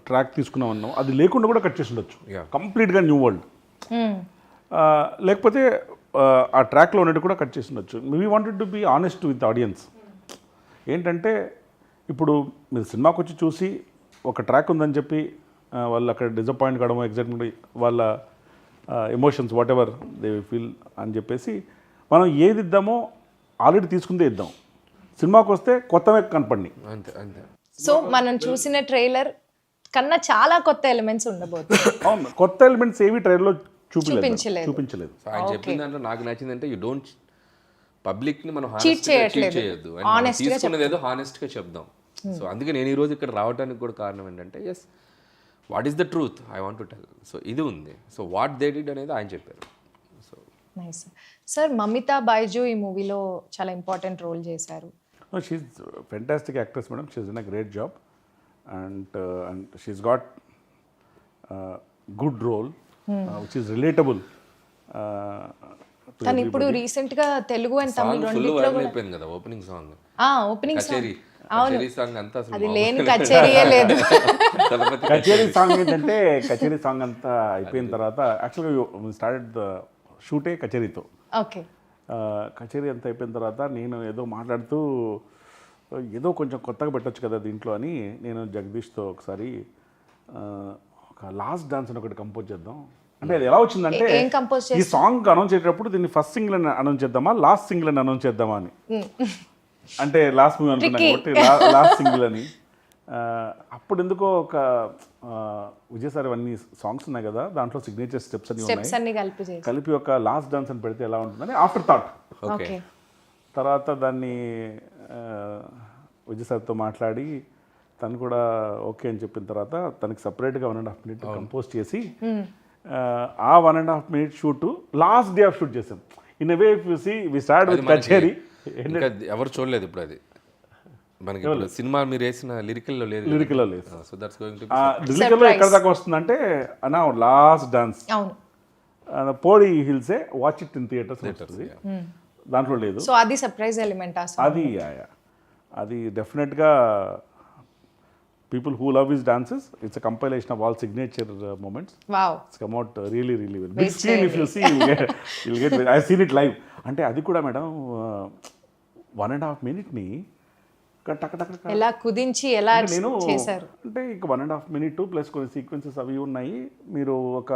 ట్రాక్ తీసుకున్నాం అన్నాం, అది లేకుండా కూడా కట్ చేసి ఉండొచ్చు, కంప్లీట్గా న్యూ వరల్డ్. లేకపోతే ఆ ట్రాక్లో ఉన్నట్టు కూడా కట్ చేసి ఉండొచ్చు. We wanted to be honest with audience. ఏంటంటే ఇప్పుడు మీరు సినిమాకి వచ్చి చూసి ఒక ట్రాక్ ఉందని చెప్పి వాళ్ళు అక్కడ డిసప్పాయింట్ కావడము, ఎగ్జాక్ట్లీ వాళ్ళ emotions what ever they feel అని చెప్పేసి మనం ఏది ఇద్దామో ఆల్రెడీ తీసుకుందే ఇద్దాం. సినిమాకి వస్తే కొత్తవే కనపడి అంతే అంతే. సో మనం చూసిన ట్రైలర్ కన్నా చాలా కొత్త ఎలిమెంట్స్ ఉండబోతుంది. అవును, కొత్త ఎలిమెంట్స్ ఏవి ట్రైలర్లో చూపించలేదు. ఆయన చెప్పిన దాంట్లో నాకు నచ్చిందంటే యూ డోంట్ పబ్లిక్ని మనం చీట్ చేయట్లేదు, తీసుకునేది ఏదో హానెస్ట్గా చెప్దాం. సో అందుకే నేను ఈరోజు ఇక్కడ రావడానికి కూడా కారణం ఏంటంటే, yes what is the truth I want to tell. So ఇది ఉంది. సో వాట్ దే డిడ్ అనేది ఆయన చెప్పారు. So nice sir. Mamitha Baiju ఈ మూవీలో చాలా ఇంపార్టెంట్ రోల్ చేశారు. She's fantastic actress madam, she's done a great job and she's got good role which is relatable తను ఇప్పుడు రీసెంట్ గా తెలుగు అండ్ తమిళ ఫుల్ రెండిట్లో వైరల్ అయిపోయింది కదా ఓపెనింగ్ సాంగ్ ఓపెనింగ్ కచేరీ కచేరీ సాంగ్ అంతా అసలు అది లేని కచేరీయే లేదు. తలపతి కచేరీ సాంగ్ ఏంటంటే కచేరీ సాంగ్ అంతా అయిపోయిన తర్వాత యాక్చువల్గా స్టార్టెడ్ ద షూటే కచేరీతో. ఓకే. కచేరీ అంతా అయిపోయిన తర్వాత నేను ఏదో మాట్లాడుతూ ఏదో కొంచెం కొత్తగా పెట్టొచ్చు కదా దీంట్లో అని నేను జగదీష్తో ఒకసారి ఒక లాస్ట్ డాన్స్ అని ఒకటి కంపోజ్ చేద్దాం అంటే అది ఎలా వచ్చిందంటే ఏం కంపోజ్ ఈ సాంగ్ అనౌన్స్ చేసేటప్పుడు దీన్ని ఫస్ట్ సింగిల్ అని అనౌన్స్ చేద్దామా లాస్ట్ సింగిల్ అని అనౌన్స్ చేద్దామా అని అంటే లాస్ట్ మూవీ అనుకున్నాను కాబట్టి లాస్ట్ సింగిల్ అని. అప్పుడు ఎందుకో ఒక విజయసారి అన్ని సాంగ్స్ ఉన్నాయి కదా దాంట్లో సిగ్నేచర్ స్టెప్స్ అన్ని ఉన్నాయి కలిపి ఒక లాస్ట్ డాన్స్ అని పెడితే ఎలా ఉంటుందని ఆఫ్టర్ థాట్. ఓకే. తర్వాత దాన్ని విజయసారితో మాట్లాడి తను కూడా ఓకే అని చెప్పిన తర్వాత తనకి సపరేట్గా 1.5 minute కంపోజ్ చేసి ఆ 1.5 minute shoot last day of shoot చేసాం. ఇన్ వే చూసి వి స్టార్ట్ విత్ కచేరీ. ఇంకా ఎవరు చూడలేదు ఇప్పుడు అది మనకి ఇప్పుడు సినిమా మీరు వేసిన లిరికల్లో లేదు. లిరికల్లో లేదు. సో దట్స్ గోయింగ్ టు లిరికల్లో ఎక్కడ దాకా వస్తుందంటే అన్నా లాస్ట్ డాన్స్ పోడి హిల్సే వాచ్ ఇట్ ఇన్ థియేటర్స్ వస్తుంది దాంట్లో లేదు. సో అది సర్ప్రైజ్ ఎలిమెంట్ అది డెఫినెట్గా people who love his dances, it's a compilation of all signature moments. Wow. It's come out really well. Big screen if you see, you'll get I've seen it live. అంటే అది కూడా madam 1.5 minute ని ఎలా కుదించి ఎలా చేశారు అంటే ఇక 1.5 minute ప్లస్ కొన్ని సీక్వెన్సెస్ అవి ఉన్నాయి. మీరు ఒక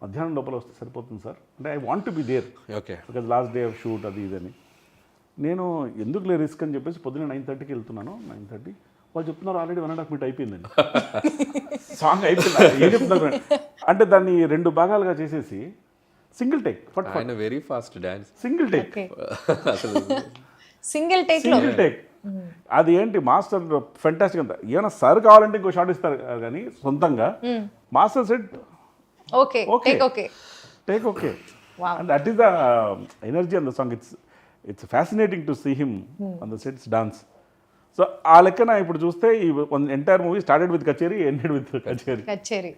మధ్యాహ్నం లోపల వస్తే సరిపోతుంది సార్ అంటే I want to be there. Okay. Because last day of shoot అది ఇదని నేను ఎందుకులే రిస్క్ అని చెప్పేసి పొద్దున్న 9:30కి వెళ్తున్నాను. 9:30 వాళ్ళు చెప్తున్నారు ఆల్రెడీ 1.5 minute అయిపోయిందండి సాంగ్ అయిపోయింది. ఏం చెప్తున్నారు అంటే దాన్ని 2 భాగాలుగా చేసేసి single take very fast dance single take single take అది ఏంటి మాస్టర్ ఫెంటాస్టిక్ అంతా ఏమైనా సార్ కావాలంటే ఇంకో షాట్ ఇస్తారు కానీ సొంతంగా master set okay take okay and that is the energy on the song. It's fascinating to see him on the sets dance. So ఆ లెక్కన ఇప్పుడు చూస్తే ఈ entire movie started with Kacheri ended with Kacheri.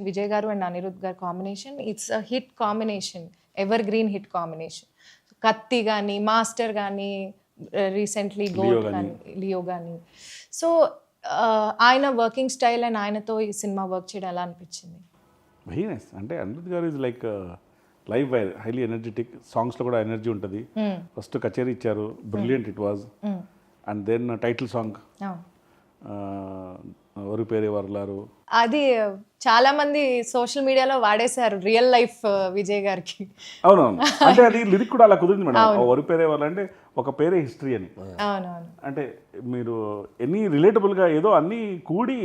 Vijay garu and Anirudh garu combination it's a hit combination, evergreen hit combination. Kaththi కానీ Master కానీ recently గోల్డ్ కానీ Leo కానీ. సో ఆయన వర్కింగ్ స్టైల్ అండ్ ఆయనతో ఈ సినిమా వర్క్ చేయడం ఎలా అనిపించింది? Very nice. అంటే Anirudh garu is like live wire, highly energetic. సాంగ్స్లో కూడా ఎనర్జీ ఉంటుంది. ఫస్ట్ కచేరీ ఇచ్చారు, brilliant it was. And then title song ఎవరు పేరే వర్లారు అది చాలా మంది సోషల్ మీడియాలో వాడేశారు రియల్ లైఫ్ విజయ్ గారికి. అవునవును. అంటే అది లిరిక్ కూడా అలా కుదిరింది మేడం. ఎవరు పేరే వాళ్ళు అంటే ఒక పేరే హిస్టరీ అని. అవునవును. అంటే మీరు ఎన్ని రిలేటబుల్గా ఏదో అన్నీ కూడి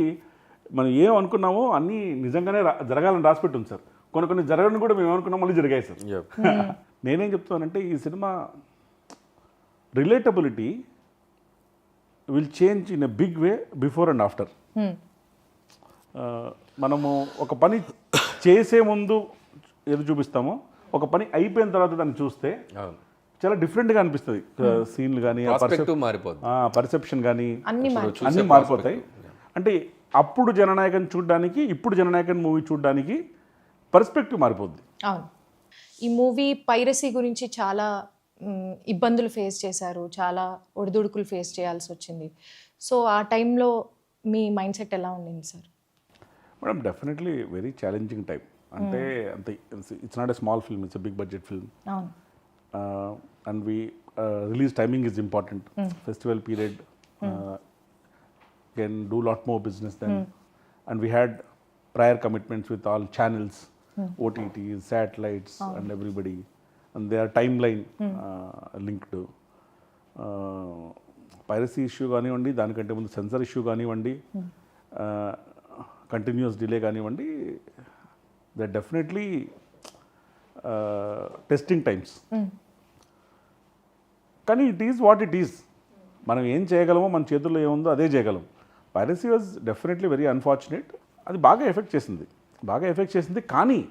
మనం ఏం అనుకున్నామో అన్నీ నిజంగానే జరగాలని రాసిపెట్టుంది సార్. కొన్ని జరగని కూడా మేము అనుకున్నాం మళ్ళీ జరిగాయి సార్. నేనేం చెప్తానంటే ఈ సినిమా relatability will change in a big way before and after. మనము ఒక పని చేసే ముందు ఏది చూపిస్తామో ఒక పని అయిపోయిన తర్వాత దాన్ని చూస్తే చాలా డిఫరెంట్గా అనిపిస్తుంది. సీన్లు కానీ పర్సెప్షన్ కానీ అన్నీ మారిపోతాయి. అంటే అప్పుడు జననాయకన్ చూడడానికి ఇప్పుడు జననాయకన్ మూవీ చూడడానికి పర్స్పెక్టివ్ మారిపోద్ది. అవును. ఈ మూవీ పైరసీ గురించి చాలా ఇబ్బందులు ఫేస్ చేశారు, చాలా ఒడిదుడుకులు ఫేస్ చేయాల్సి వచ్చింది. సో ఆ టైంలో మీ మైండ్ సెట్ ఎలా ఉండింది sir? Madam definitely very challenging time. అంటే అంత it's not a small film, it's a big budget film. అవును. And we release timing is important. Festival period can do lot more business then. And we had prior commitments with all channels, OTTs, satellites and everybody. And their timeline linked. Piracy issue కానివ్వండి, దానికంటే ముందు censor issue కానివ్వండి, continuous delay కానివ్వండి, they definitely testing times. కానీ it is what it is. మనం ఏం చేయగలమో మన చేతుల్లో ఏముందో అదే చేయగలం. Piracy was definitely very unfortunate. అది బాగా ఎఫెక్ట్ చేసింది. కానీ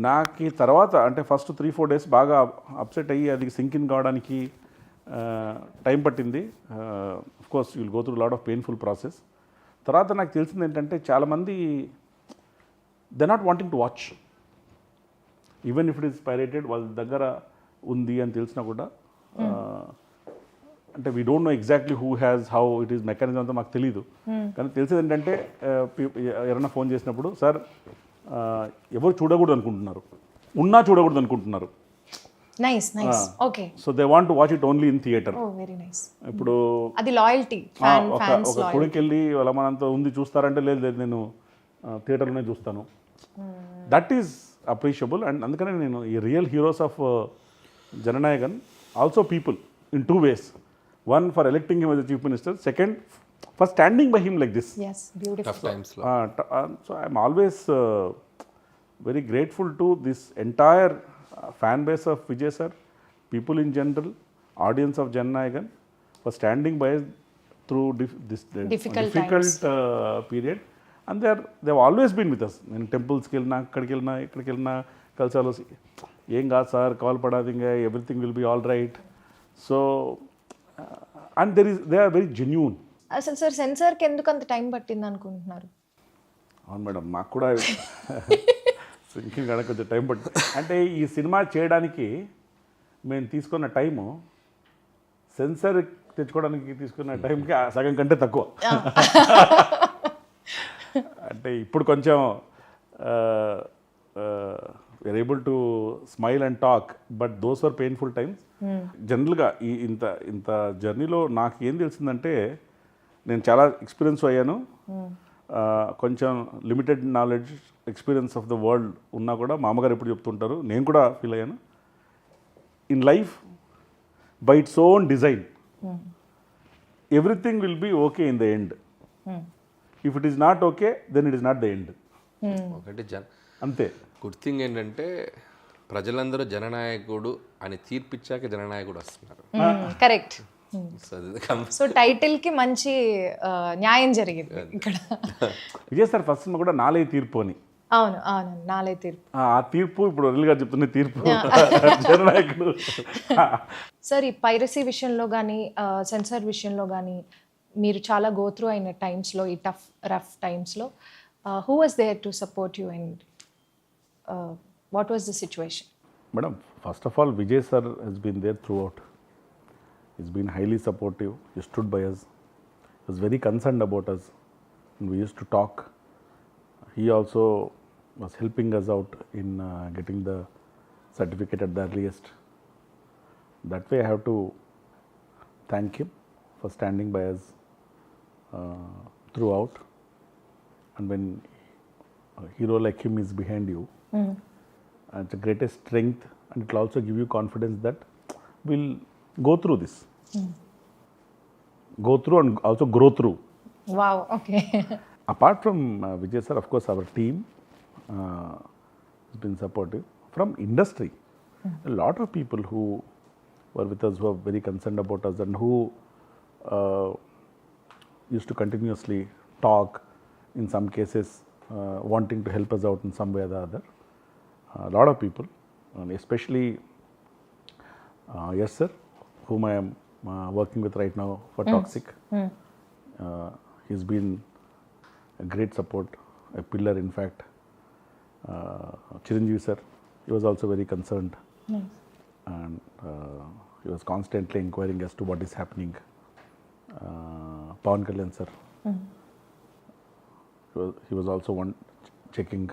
నాకు తర్వాత అంటే ఫస్ట్ 3-4 days బాగా అప్సెట్ అయ్యి అది సింకిన్ కావడానికి టైం పట్టింది. Course you'll go through lot of painful process. తర్వాత నాకు తెలిసింది ఏంటంటే చాలామంది they not wanting to watch. Even if it is pirated వాళ్ళ దగ్గర ఉంది అని తెలిసినా కూడా అంటే we don't know exactly who has how it is mechanism అంతా మాకు తెలియదు. కానీ తెలిసేది ఏంటంటే ఎవరైనా ఫోన్ చేసినప్పుడు సార్ ఎవరు చూడకూడదు అనుకుంటున్నారు, ఉన్నా చూడకూడదు అనుకుంటున్నారు. Nice nice. Okay. So they want to watch it only in theatre. Oh very nice. ఇప్పుడు అది లాయల్టీ. ఒక కొడుకు వెళ్ళి వాళ్ళ మనంతా ఉంది చూస్తారంటే లేదు లేదు నేను థియేటర్లోనే చూస్తాను. That is appreciable. అండ్ అందుకనే నేను ఈ real heroes of Jana Nayagan also people in 2 ways. One, for electing him as a chief minister. Second, for standing by him like this. Yes, beautiful. Tough times లో. So I'm always very grateful to this entire fan base of Vijay sir, people in general, audience of Jannayagan, for standing by us through this Difficult period. And they've always been with us. In temples ki velna, ikkadiki velna, ikkadiki velna, kalsalo ఏం కాదు sir, call పడాది, ఇంకా everything will be all right. So and they are very genuine. అసలు sir సెన్సార్కి ఎందుకు అంత time పట్టింది అనుకుంటున్నారు? అవును మేడం, మాకు కూడా సింకింగ్ కనుక కొంచెం టైం పట్టింది. అంటే ఈ సినిమా చేయడానికి మేము తీసుకున్న టైము సెన్సార్ తెచ్చుకోవడానికి తీసుకున్న టైంకి సగం కంటే తక్కువ. అంటే ఇప్పుడు కొంచెం we're able to smile and talk, but those were painful times. జనరల్గా ఇంత జర్నీలో నాకు ఏం తెలిసిందంటే, నేను చాలా ఎక్స్పీరియన్స్ అయ్యాను. కొంచెం limited knowledge experience of the world ఉన్నా కూడా మా అమ్మగారు ఎప్పుడు చెప్తుంటారు, నేను కూడా ఫీల్ అయ్యాను. In life by its own design everything will be okay in the end. If it is not okay then it is not the end. ఒకటి అంతే. గుడ్ థింగ్ ఏంటంటే ప్రజలందరూ జననాయకుడు అని తీర్పిచ్చాక జననాయకుడు వస్తున్నారు. కరెక్ట్. సో టైటిల్ కి మంచి న్యాయం జరిగింది ఇక్కడ. విజయ్ సార్ ఫస్ట్ సినిమా కూడా నాలే తీర్పు అని. అవును అవును, నాలే తీర్పు. ఆ తీర్పు ఇప్పుడు అనిల్ గారు చెప్తున్న తీర్పు జననాయకుడు. సార్ ఈ పైరసీ విషయంలో కానీ సెన్సార్ విషయంలో కానీ మీరు చాలా గోత్రూ అయిన టైమ్స్లో, ఈ రఫ్ టైమ్స్లో who was there to support you and what was the situation? Madam, first of all, Vijay sir has been there throughout. He's been highly supportive. He stood by us. He was very concerned about us. And we used to talk. He also was helping us out in getting the certificate at the earliest. That way I have to thank him for standing by us throughout. And when a hero like him is behind you, it's the greatest strength, and it will also give you confidence that we'll go through this. Go through and also grow through. Wow, okay. Apart from Vijay sir, of course, our team has been supportive. From industry, a lot of people who were with us, who are very concerned about us, and who used to continuously talk, in some cases wanting to help us out in some way or the other. A lot of people, and especially yes sir, whom I am working with right now for Toxic. He's been a great support, a pillar in fact. Chiranjeevi sir, he was also very concerned. And he was constantly inquiring as to what is happening. Pawan Kalyan sir, he was also one checking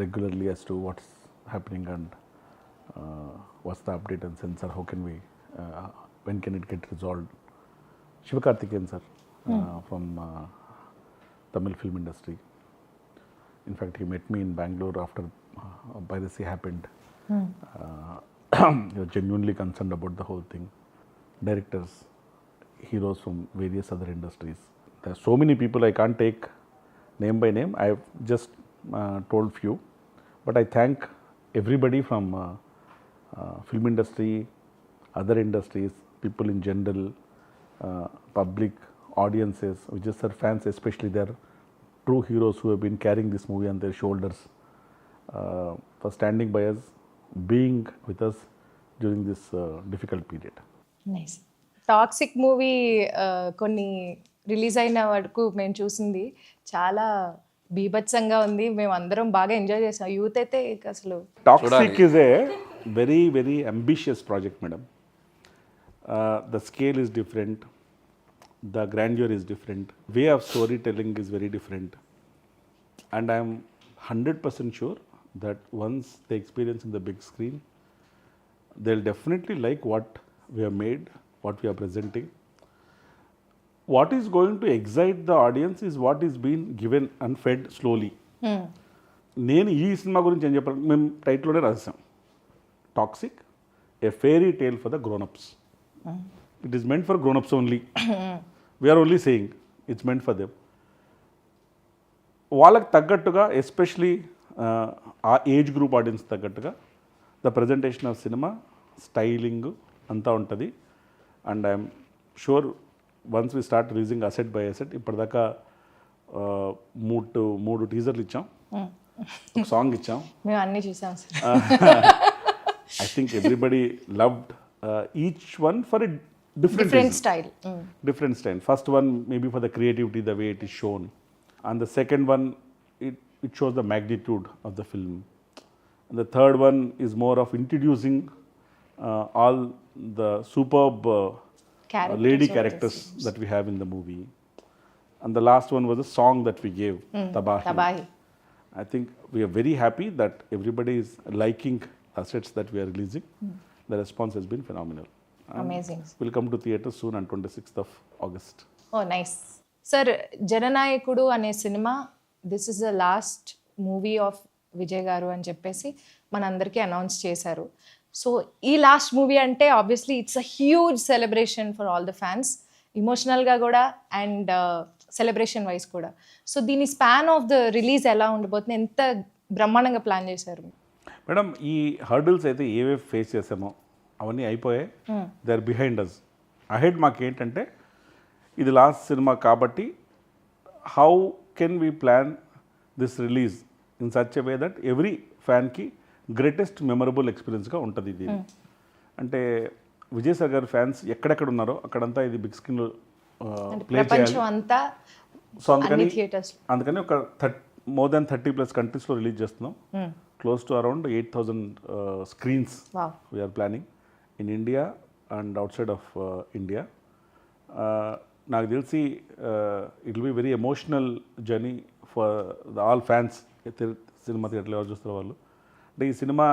regularly as to what's happening and what's the update and sensor, how can we, when can it get resolved. Shivakarthikeyan sir, from Tamil film industry. In fact, he met me in Bangalore after piracy happened. He was genuinely concerned about the whole thing. Directors, heroes from various other industries. There are so many people I can't take name by name. I've just told few, but I thank everybody from film industry, other industries, people in general, public, audiences, which is our fans especially. They are true heroes who have been carrying this movie on their shoulders, for standing by us, being with us during this difficult period. Nice. Toxic movie కొన్ని release అయిన వరకు మేము చూసింది చాలా బీభత్సంగా ఉంది. మేము అందరం బాగా ఎంజాయ్ చేసాం. యూత్ అయితే ఇక అసలు toxic is a very very ambitious project madam. The scale is different, the grandeur is different, way of story telling is very different, and I am 100% sure that once they experience in the big screen, they'll definitely like what we have made, what we are presenting. What is going to excite the audience is what is being given and fed slowly. నేను ఈ cinema గురించి ఏం చెప్పాలి, మేము టైటిల్లోనే రాసాం, toxic a fairy tale for the grownups. It is meant for grownups only. We're only saying it's meant for them. వాళ్ళకి తగ్గట్టుగా, ఎస్పెషలీ ఆ ఏజ్ గ్రూప్ ఆడియన్స్ తగ్గట్టుగా the presentation of cinema, styling అంతా ఉంటుంది. And I'm sure once we start releasing asset by asset, ఇప్పటిదాకా మూడు టీజర్లు ఇచ్చాం, ఒక సాంగ్ ఇచ్చాం. మేము అన్నీ చూసాం sir. I think everybody loved each one for a different style. different style. First one maybe for the creativity, the way it is shown, and the second one it shows the magnitude of the film, and the third one is more of introducing all the superb lady characters that we have in the movie, and the last one was a song that we gave, Tabahi. I think we are very happy that everybody is liking assets that we are releasing. The response has been phenomenal. Amazing. Will come to theatres soon on 26th of August. Oh nice. Sir, Jananayakudu అనే cinema this is the last movie of Vijay garu అని చెప్పేసి మనందరికీ announce చేశారు. So ఈ last movie అంటే obviously it's a huge celebration for all the fans, ఇమోషనల్గా కూడా and celebration wise కూడా. సో దీని స్పాన్ ఆఫ్ ద రిలీజ్ ఎలా ఉండబోతుంది, ఎంత బ్రహ్మాండంగా ప్లాన్ చేశారు? మేడం, ఈ హర్డిల్స్ అయితే ఏవే ఫేస్ చేసామో అవన్నీ అయిపోయాయి. They are behind us. Ahead మాకు ఏంటంటే ఇది లాస్ట్ సినిమా కాబట్టి how can we plan this release in such a way that every ఫ్యాన్కి గ్రేటెస్ట్ మెమరబుల్ ఎక్స్పీరియన్స్గా ఉంటుంది ఇది. అంటే విజయ్ సార్ గారి ఫ్యాన్స్ ఎక్కడెక్కడ ఉన్నారో అక్కడంతా ఇది బిగ్ స్క్రీన్లో ప్లే చేయాలి. సో అందుకని ఒక more than 30+ కంట్రీస్లో రిలీజ్ చేస్తున్నాం. Close to around 8,000 screens we are planning in India and outside of India. నాకు తెలిసి it will be very emotional journey for all fans. Cinema థియేటర్లో ఎవరు చూస్తారు వాళ్ళు. అంటే ఈ సినిమా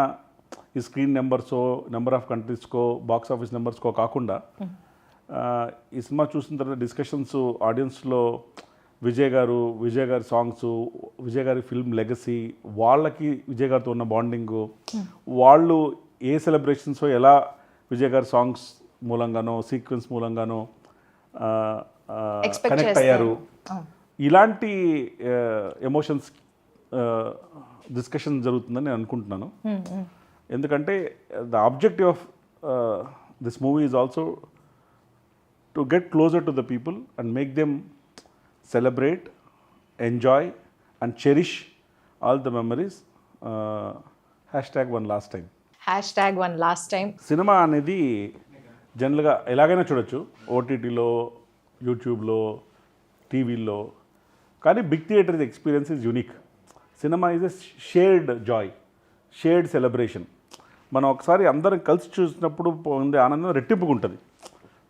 ఈ స్క్రీన్ నెంబర్ ఆఫ్ కంట్రీస్కో బాక్స్ ఆఫీస్ నెంబర్స్కో కాకుండా ఈ సినిమా చూసిన తర్వాత డిస్కషన్స్ ఆడియన్స్లో విజయ్ గారి సాంగ్స్, విజయ్ గారి ఫిల్మ్ లెగసీ, వాళ్ళకి విజయ్ గారితో ఉన్న బాండింగు, వాళ్ళు ఏ సెలబ్రేషన్స్ ఎలా విజయ్ గారి సాంగ్స్ మూలంగానో సీక్వెన్స్ మూలంగానో కనెక్ట్ అయ్యారు, ఇలాంటి ఎమోషన్స్ డిస్కషన్ జరుగుతుందని నేను అనుకుంటున్నాను. ఎందుకంటే the objective of this movie is also to get closer to the people and make them celebrate, enjoy and cherish all the memories. #one last time. #one last time. Cinema అనేది జనరల్గా ఎలాగైనా చూడొచ్చు, ఓటీటీలో, యూట్యూబ్లో, టీవీలో. కానీ big theatre experience is unique. Cinema is a shared joy, shared celebration. మనం ఒకసారి అందరం కలిసి చూసినప్పుడు పొందే ఆనందం రెట్టింపుగా ఉంటుంది.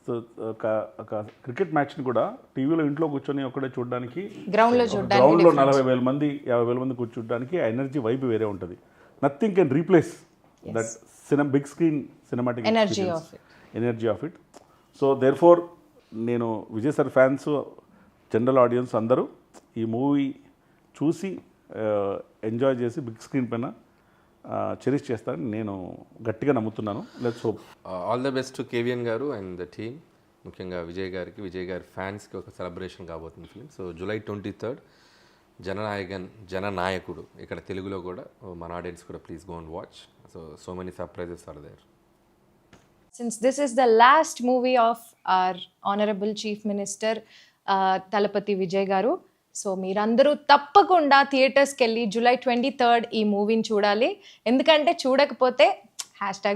సో ఒక క్రికెట్ మ్యాచ్ని కూడా టీవీలో ఇంట్లో కూర్చొని ఒకటే చూడడానికి, గ్రౌండ్లో 40,000 మంది 50,000 మంది కూర్చోడానికి ఆ ఎనర్జీ వైబ్ వేరే ఉంటుంది. Nothing can replace that big screen cinematic energy of it. So therefore నేను Vijay sir fans, general audience అందరూ ఈ మూవీ చూసి ఎంజాయ్ చేసి బిగ్ స్క్రీన్ పైన చెరిష్ చేస్తారని నేను గట్టిగా నమ్ముతున్నాను. Let's hope. All the best to KVN గారు అండ్ ద టీమ్, ముఖ్యంగా విజయ్ గారి ఫ్యాన్స్కి ఒక సెలబ్రేషన్ కాబోతుంది ఫిలిం. సో July 23rd జననాయకుడు, ఇక్కడ తెలుగులో కూడా మన ఆడియన్స్ కూడా please go and watch. So many surprises are there. Since this is the last movie of our Honorable Chief Minister Talapati Vijay Garu, so మీరందరూ తప్పకుండా థియేటర్స్కి వెళ్ళి July 23rd ఈ మూవీని చూడాలి. ఎందుకంటే చూడకపోతే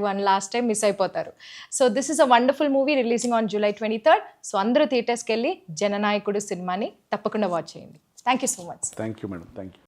#one last time మిస్ అయిపోతారు. So this is a wonderful movie releasing on July 23rd. So అందరూ థియేటర్స్కి వెళ్ళి జననాయకుడు సినిమాని తప్పకుండా వాచ్ చేయండి. Thank you so much. Thank you madam, thank you.